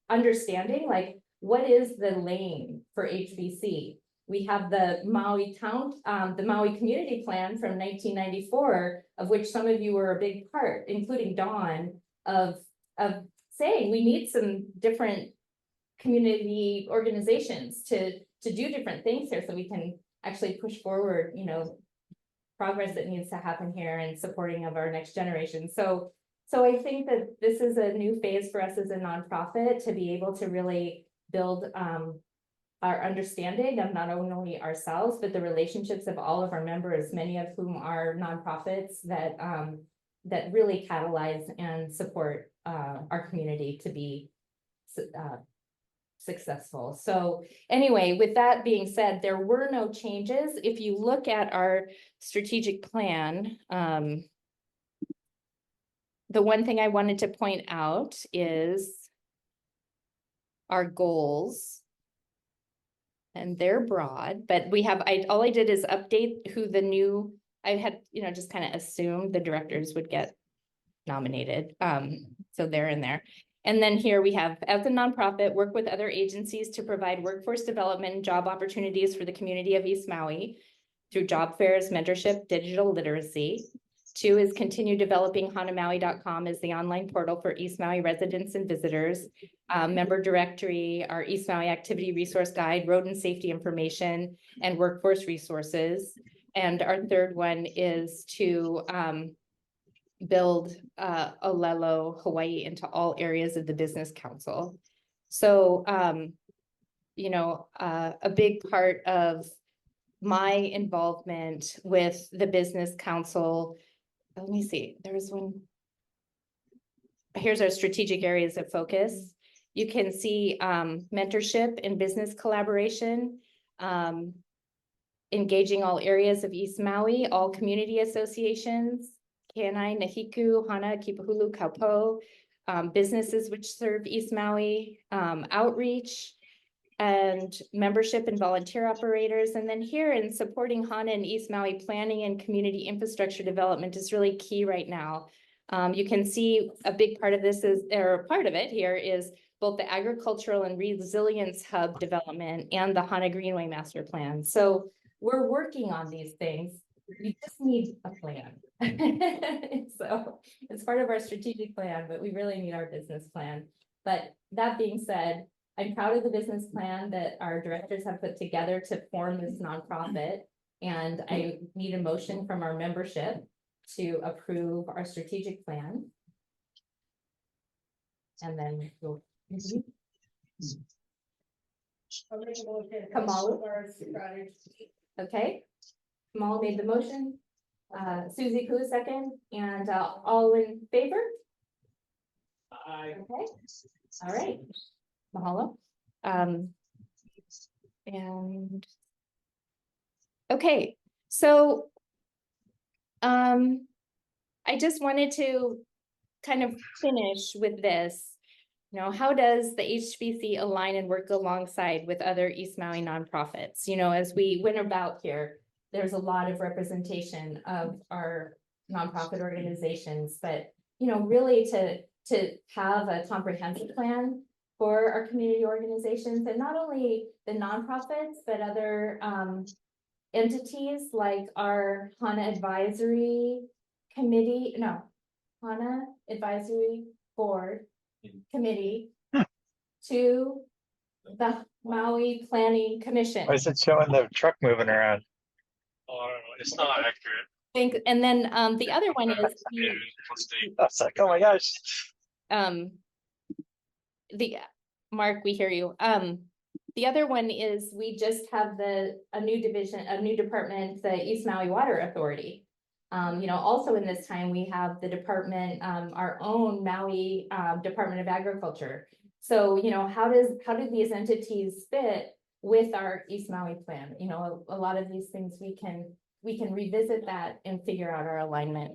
understanding, like, what is the lane for HBC? We have the Maui the Maui Community Plan from 1994, of which some of you were a big part, including Dawn, of saying we need some different community organizations to do different things here, so we can actually push forward, you know, progress that needs to happen here and supporting of our next generation. So I think that this is a new phase for us as a nonprofit to be able to really build our understanding of not only ourselves, but the relationships of all of our members, many of whom are nonprofits that that really catalyze and support our community to be successful. So anyway, with that being said, there were no changes. If you look at our strategic plan, the one thing I wanted to point out is our goals. And they're broad, but we have, all I did is update who the new, I had, you know, just kind of assumed the directors would get nominated. So they're in there. And then here we have, as a nonprofit, work with other agencies to provide workforce development and job opportunities for the community of East Maui through job fairs, mentorship, digital literacy. 2 is continue developing HānaMaui.com as the online portal for East Maui residents and visitors. Member directory, our East Maui activity resource guide, road and safety information, and workforce resources. And our 3rd one is to build Olelo Hawaii into all areas of the Business Council. So, you know, a big part of my involvement with the Business Council, let me see, there was one. Here's our strategic areas of focus. You can see mentorship and business collaboration, engaging all areas of East Maui, all community associations, Kanai, Nahiku, Hana, Kipahulu, Kaupo, businesses which serve East Maui, outreach, and membership and volunteer operators. And then here in supporting Hana and East Maui planning and community infrastructure development is really key right now. You can see a big part of this is, or part of it here is both the agricultural and resilience hub development and the Hana Greenway master plan. So we're working on these things. We just need a plan. So it's part of our strategic plan, but we really need our business plan. But that being said, I'm proud of the business plan that our directors have put together to form this nonprofit. And I need a motion from our membership to approve our strategic plan. And then we'll. Kamalu. Okay. Kamal made the motion. Susie Koo second, and all in favor? Aye. Okay. All right. Mahalo. And okay, so I just wanted to kind of finish with this. You know, how does the HBC align and work alongside with other East Maui nonprofits? You know, as we went about here, there's a lot of representation of our nonprofit organizations, but, you know, really to have a comprehensive plan for our community organizations, and not only the nonprofits, but other entities like our Hana Advisory Committee, Hana Advisory Board Committee, to the Maui Planning Commission. Why is it showing the truck moving around? Oh, it's not accurate. And then the other one is I was like, oh my gosh. the Mark, we hear you. The other one is we just have a new division, a new department, the East Maui Water Authority. Also in this time, we have the department, our own Maui Department of Agriculture. So, how do these entities fit with our East Maui plan? A lot of these things we can revisit that and figure out our alignment.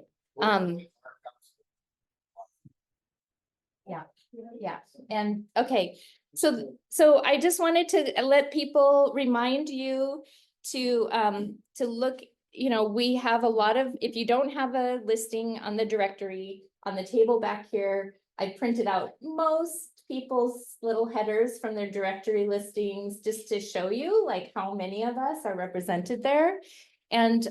Yeah, and okay, so I just wanted to let people remind you to look, we have a lot of, if you don't have a listing on the directory, on the table back here, I printed out most people's little headers from their directory listings just to show you like how many of us are represented there. And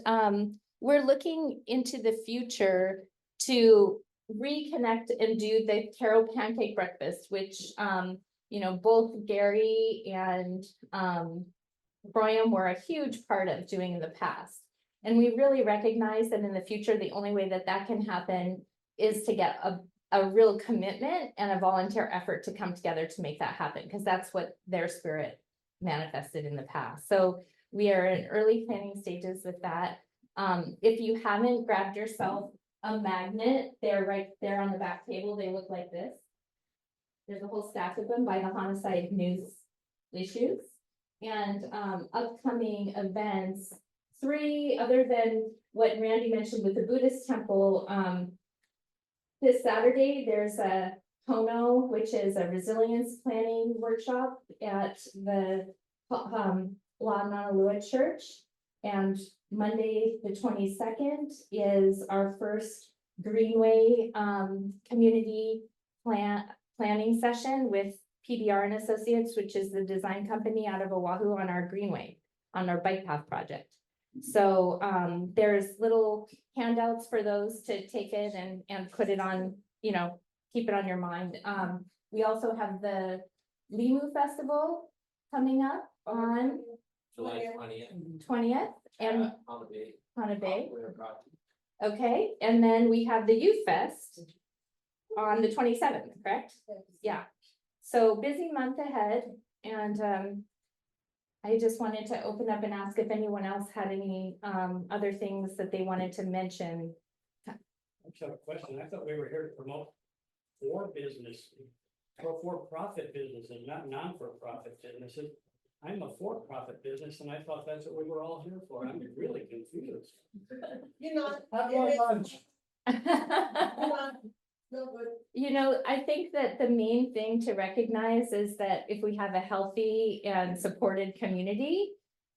we're looking into the future to reconnect and do the Carol Pancake Breakfast, which both Gary and Froyam were a huge part of doing in the past. And we really recognize that in the future, the only way that can happen is to get a real commitment and a volunteer effort to come together to make that happen, because that's what their spirit manifested in the past. So we are in early planning stages with that. If you haven't grabbed yourself a magnet, they're right there on the back table. They look like this. There's a whole stack of them by the Hāna Side News issues. And upcoming events, 3 other than what Randy mentioned with the Buddhist temple. This Saturday, there's a Pono, which is a resilience planning workshop at the Wa'ananalua Church. And Monday, the 22nd, is our first Greenway community planning session with PBR and Associates, which is the design company out of Oahu, on our Greenway, on our bike path project. So there's little handouts for those to take it and put it on, keep it on your mind. We also have the Limu Festival coming up on July 20th and Hāna Bay. Okay, and then we have the Youth Fest on the 27th, correct? Yeah. So busy month ahead, and I just wanted to open up and ask if anyone else had any other things that they wanted to mention. I just have a question. I thought we were here to promote business, or for-profit businesses, not non-for-profit businesses. I'm a for-profit business, and I thought that's what we were all here for. I'm really confused. Have your lunch. I think that the main thing to recognize is that if we have a healthy and supported community,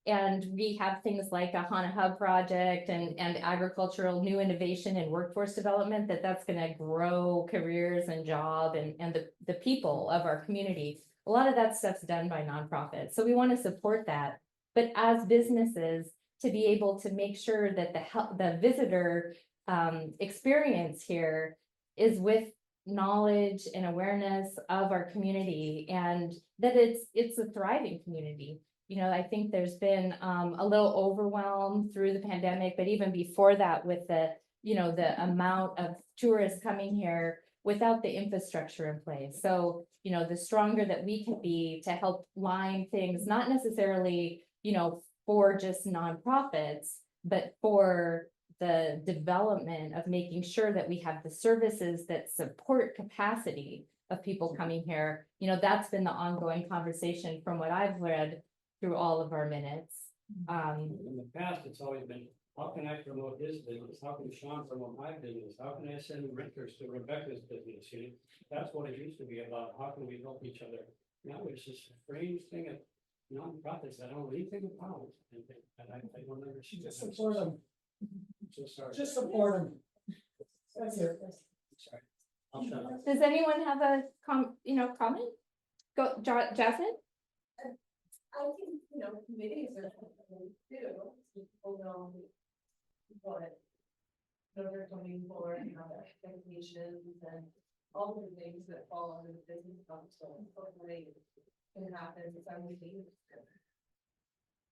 and we have things like a Hāna Hub project and agricultural new innovation and workforce development, that's going to grow careers and job and the people of our community. A lot of that stuff's done by nonprofits. So we want to support that. But as businesses, to be able to make sure that the visitor experience here is with knowledge and awareness of our community, and that it's a thriving community. I think there's been a little overwhelm through the pandemic, but even before that, with the amount of tourists coming here without the infrastructure in place. So, the stronger that we can be to help line things, not necessarily, for just nonprofits, but for the development of making sure that we have the services that support capacity of people coming here. That's been the ongoing conversation from what I've read through all of our minutes. In the past, it's always been, how can I promote his business? How can Sean promote my business? How can I send renters to Rebecca's business? That's what it used to be about. How can we help each other? Now it's just a strange thing of nonprofits. I don't know anything about it. And I don't understand. Just support them. So sorry. Just support them. That's it. Sorry. I'll shut up. Does anyone have a comment? Go, Jasmine? I think, committees are something to do, people know what they're coming for, their expectations and all the things that fall under the business council. Hopefully, can happen, so we need.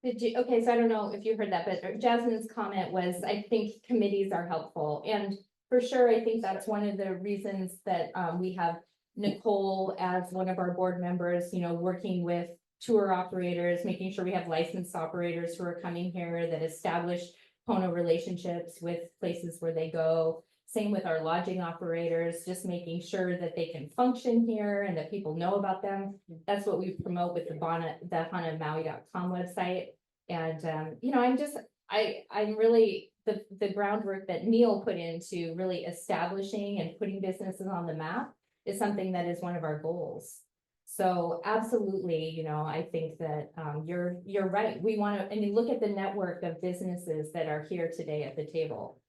Did you, okay, so I don't know if you heard that, but Jasmine's comment was, I think committees are helpful, and for sure, I think that's one of the reasons that, we have Nicole as one of our board members, you know, working with tour operators, making sure we have licensed operators who are coming here that establish Pono relationships with places where they go. Same with our lodging operators, just making sure that they can function here and that people know about them. That's what we promote with the HānaMaui.com website. And, you know, I'm really, the groundwork that Neil put into really establishing and putting businesses on the map is something that is one of our goals. So absolutely, you know, I think that, you're right. We want to, and you look at the network of businesses that are here today at the table.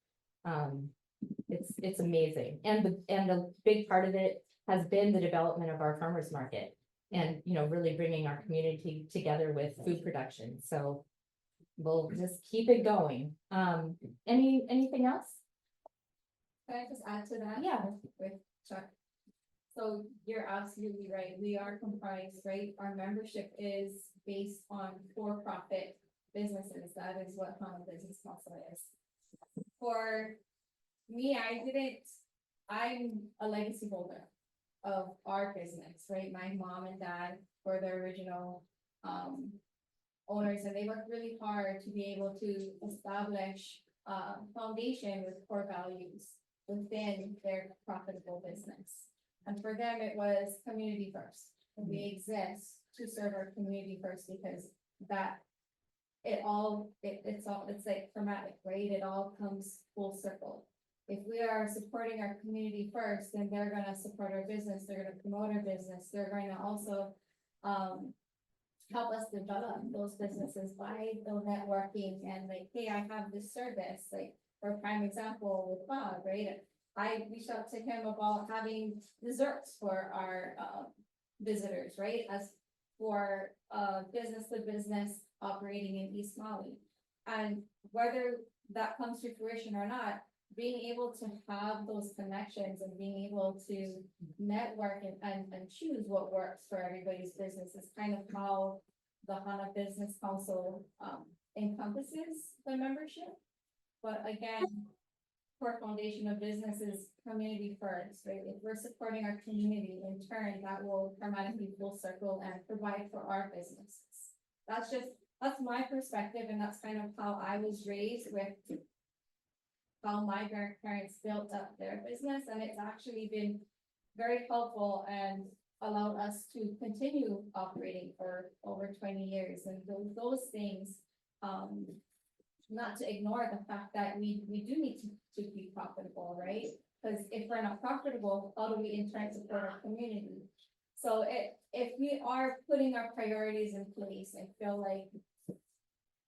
It's amazing. And the big part of it has been the development of our farmers market and, you know, really bringing our community together with food production. So we'll just keep it going. Anything else? Can I just add to that? Yeah. With Chuck. So you're absolutely right. We are comprised, right? Our membership is based on for-profit businesses. That is what Hāna Business Council is. For me, I'm a legacy holder of our business, right? My mom and dad were the original owners, and they worked really hard to be able to establish a foundation with core values within their profitable business. And for them, it was community first. And we exist to serve our community first because it's like chromatic, right? It all comes full circle. If we are supporting our community first, then they're gonna support our business, they're gonna promote our business, they're going to also help us develop those businesses by the networking and like, hey, I have this service, like for a prime example with Bob, right? I reached out to him about having desserts for our visitors, right? As for business to business operating in East Maui. And whether that comes to fruition or not, being able to have those connections and being able to network and choose what works for everybody's business is kind of how the Hāna Business Council encompasses the membership. But again, core foundation of business is community first, right? If we're supporting our community, in turn, that will automatically full circle and provide for our businesses. That's my perspective, and that's kind of how I was raised with how my grandparents built up their business, and it's actually been very helpful and allowed us to continue operating for over 20 years. And those things, not to ignore the fact that we do need to be profitable, right? Because if we're not profitable, how do we in turn support our community? So if we are putting our priorities in place, I feel like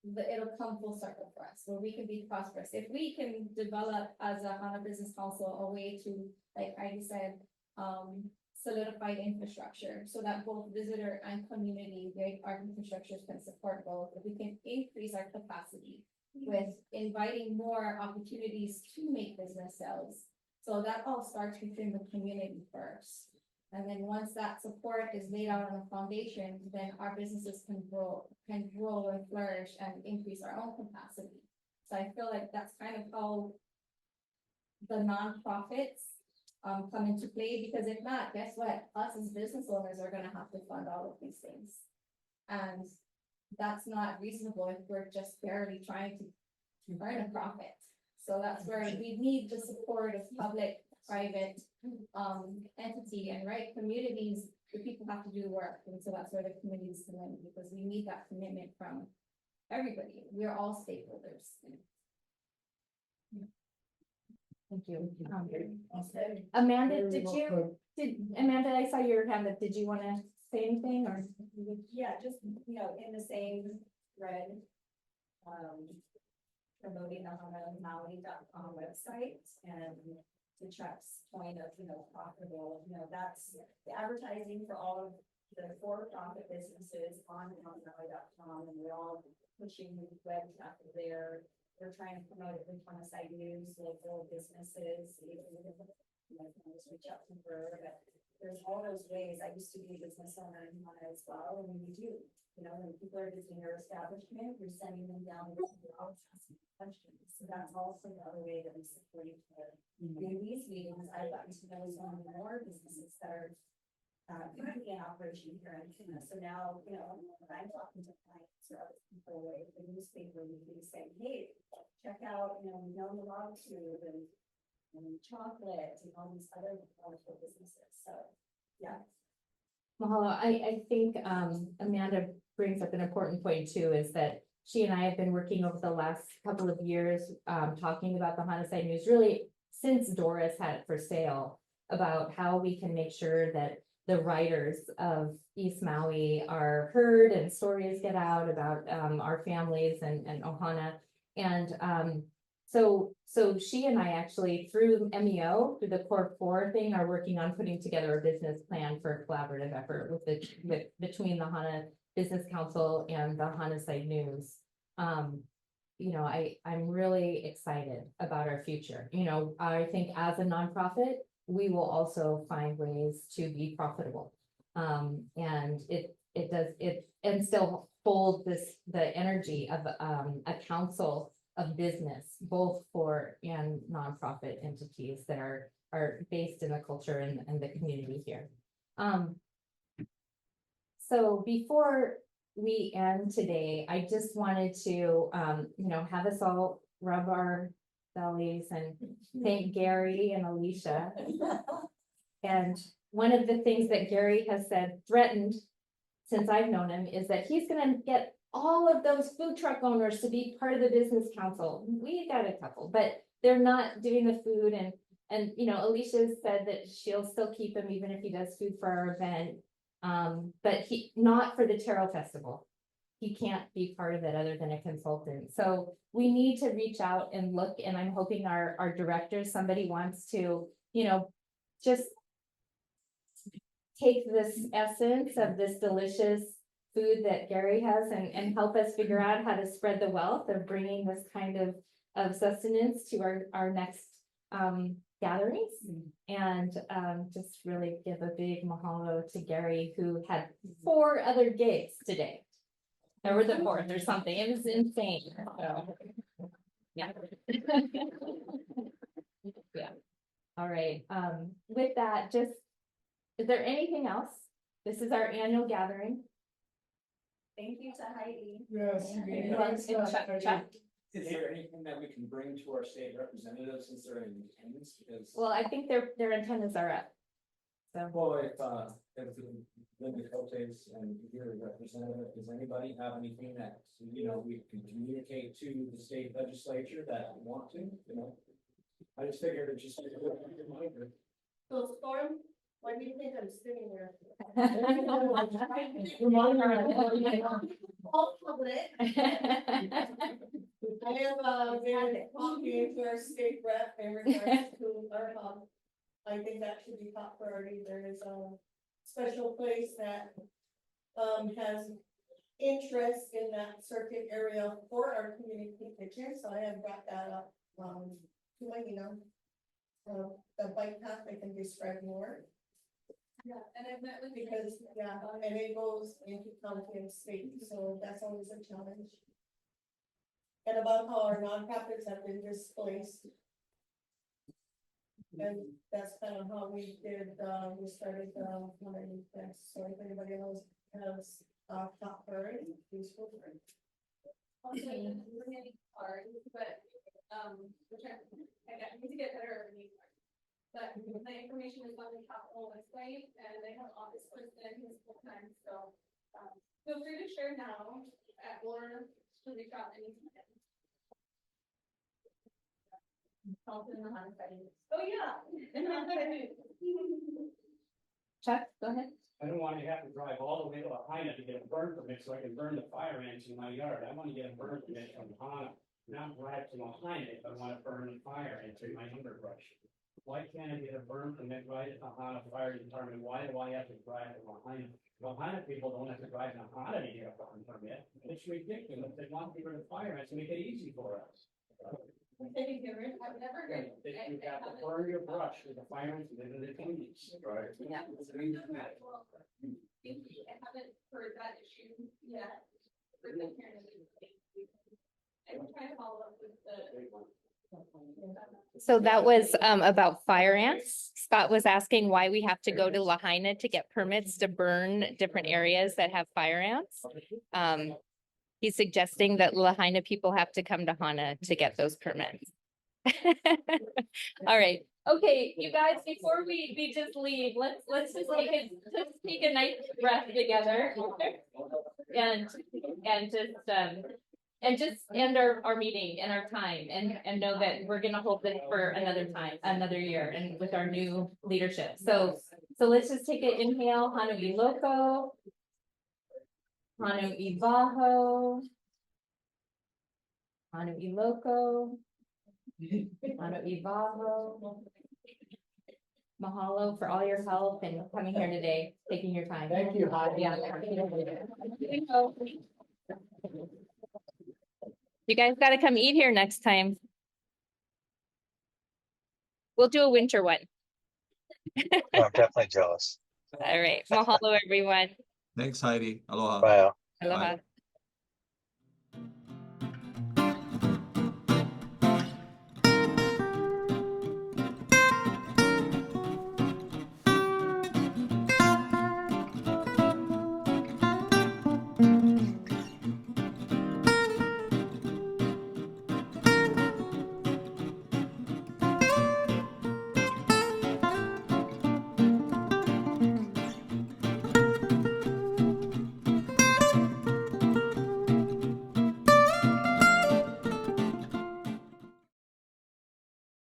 it'll come full circle for us, where we can be prosperous. If we can develop as a Hāna Business Council a way to, like I said, solidify infrastructure so that both visitor and community, our infrastructures can support both. If we can increase our capacity with inviting more opportunities to make business sales. So that all starts within the community first. And then once that support is laid out on a foundation, then our businesses can grow and flourish and increase our own capacity. So I feel like that's kind of how the nonprofits come into play, because if not, guess what? Us as business owners are gonna have to fund all of these things. And that's not reasonable if we're just barely trying to earn a profit. So that's where we need the support of public, private entity, and right communities. The people have to do the work, and so that's where the communities come in, because we need that commitment from everybody. We're all stakeholders. Thank you. Amanda, Amanda, I saw your hand up. Did you want to say anything or? Yeah, just, you know, in the same thread, promoting the HānaMaui.com website, and to Chuck's point of, you know, profitable, you know, that's the advertising for all of the for-profit businesses on HānaMaui.com, and we're all pushing web traffic there. We're trying to promote it with site news, local businesses, you know, just reach out to her, but there's all those ways. I used to be a business owner in Hana as well, and we do. You know, when people are visiting your establishment, you're sending them down to the office asking questions. So that's also another way that we support each other. In these meetings, I've gotten to know some more businesses that are currently in operation here in Hana. So now, you know, when I'm talking to clients or other people, like the newspaper, we can say, hey, check out, you know, the log tube and chocolate and all these other wonderful businesses. So, yeah. Mahalo, I think Amanda brings up an important point too, is that she and I have been working over the last couple of years, talking about the Hāna Side News, really since Doris had it for sale, about how we can make sure that the writers of East Maui are heard and stories get out about our families and Ohana. And so she and I actually, through MEO, through the Core 4 thing, are working on putting together a business plan for a collaborative effort between the Hāna Business Council and the Hāna Side News. You know, I'm really excited about our future. You know, I think as a nonprofit, we will also find ways to be profitable. And and still hold the energy of a council of business, both for and nonprofit entities that are based in the culture and the community here. So before we end today, I just wanted to, you know, have us all rub our bellies and thank Gary and Alicia. And one of the things that Gary has threatened since I've known him is that he's gonna get all of those food truck owners to be part of the business council. We got a couple, but they're not doing the food, and you know, Alicia said that she'll still keep him even if he does food for our event. But not for the Taro Festival. He can't be part of it other than a consultant. So we need to reach out and look, and I'm hoping our directors, somebody wants to, you know, just take this essence of this delicious food that Gary has and help us figure out how to spread the wealth of bringing this kind of sustenance to our next gatherings. And just really give a big mahalo to Gary, who had 4 other gigs today. There was a 4th or something. It was insane. So, yeah. Yeah. All right. With that, is there anything else? This is our annual gathering. Thank you to Heidi. Yes. Chuck. Is there anything that we can bring to our state representatives since they're in attendance? Because Well, I think their antennas are up. So. well, if Linda Cotes and your representative, does anybody have anything that, you know, we can communicate to the state legislature that we want to, you know? I just figured it just. So Storm, why do you think I'm sitting there? All public. I am very talking to our state rep in regards to our hub. I think that should be top priority. There is a special place that has interest in that circuit area for our community kitchen, so I have brought that up to let you know. The bike path I can describe more. Yeah, and I've met with because and it goes into county and state, so that's always a challenge. And about how our nonprofits have been displaced. And that's kind of how we did, we started, so if anybody else has, top priority, please feel free. Okay, we're getting hard, but, I need to get better at these cards. But the information is on the capital website, and they have an office person who's full time, so, feel free to share now, or to reach out anytime. Oh, yeah. Chuck, go ahead. I don't want to have to drive all the way to Hāna to get a burn permit so I can burn the fire ants in my yard. I want to get a burn permit from Hāna, not drive to Hāna if I want to burn the fire ants in my underbrush. Why can't I get a burn permit right at the Hāna Fire Department? Why do I have to drive to Hāna? Hāna people don't have to drive to Hāna to get a burn permit. It's ridiculous. They want to burn the fire ants to make it easy for us. If you have to burn your brush with a fire and then it changes. Right. Yeah. I haven't heard that issue yet. I'm trying to follow up with the. So that was about fire ants. Scott was asking why we have to go to Lahaina to get permits to burn different areas that have fire ants. He's suggesting that Lahaina people have to come to Hāna to get those permits. All right, okay, you guys, before we just leave, let's just take a nice breath together. And just end our meeting and our time and know that we're gonna hold this for another time, another year, and with our new leadership. So let's just take an inhale, Hāna Iloko, Hāna Ivaho, Hāna Iloko, Hāna Ivaho. Mahalo for all your help and coming here today, taking your time. Thank you, Heidi. Yeah. You guys gotta come eat here next time. We'll do a winter one. Oh, I'm definitely jealous. All right, mahalo everyone. Thanks, Heidi. Aloha. Bye. Aloha. Bye.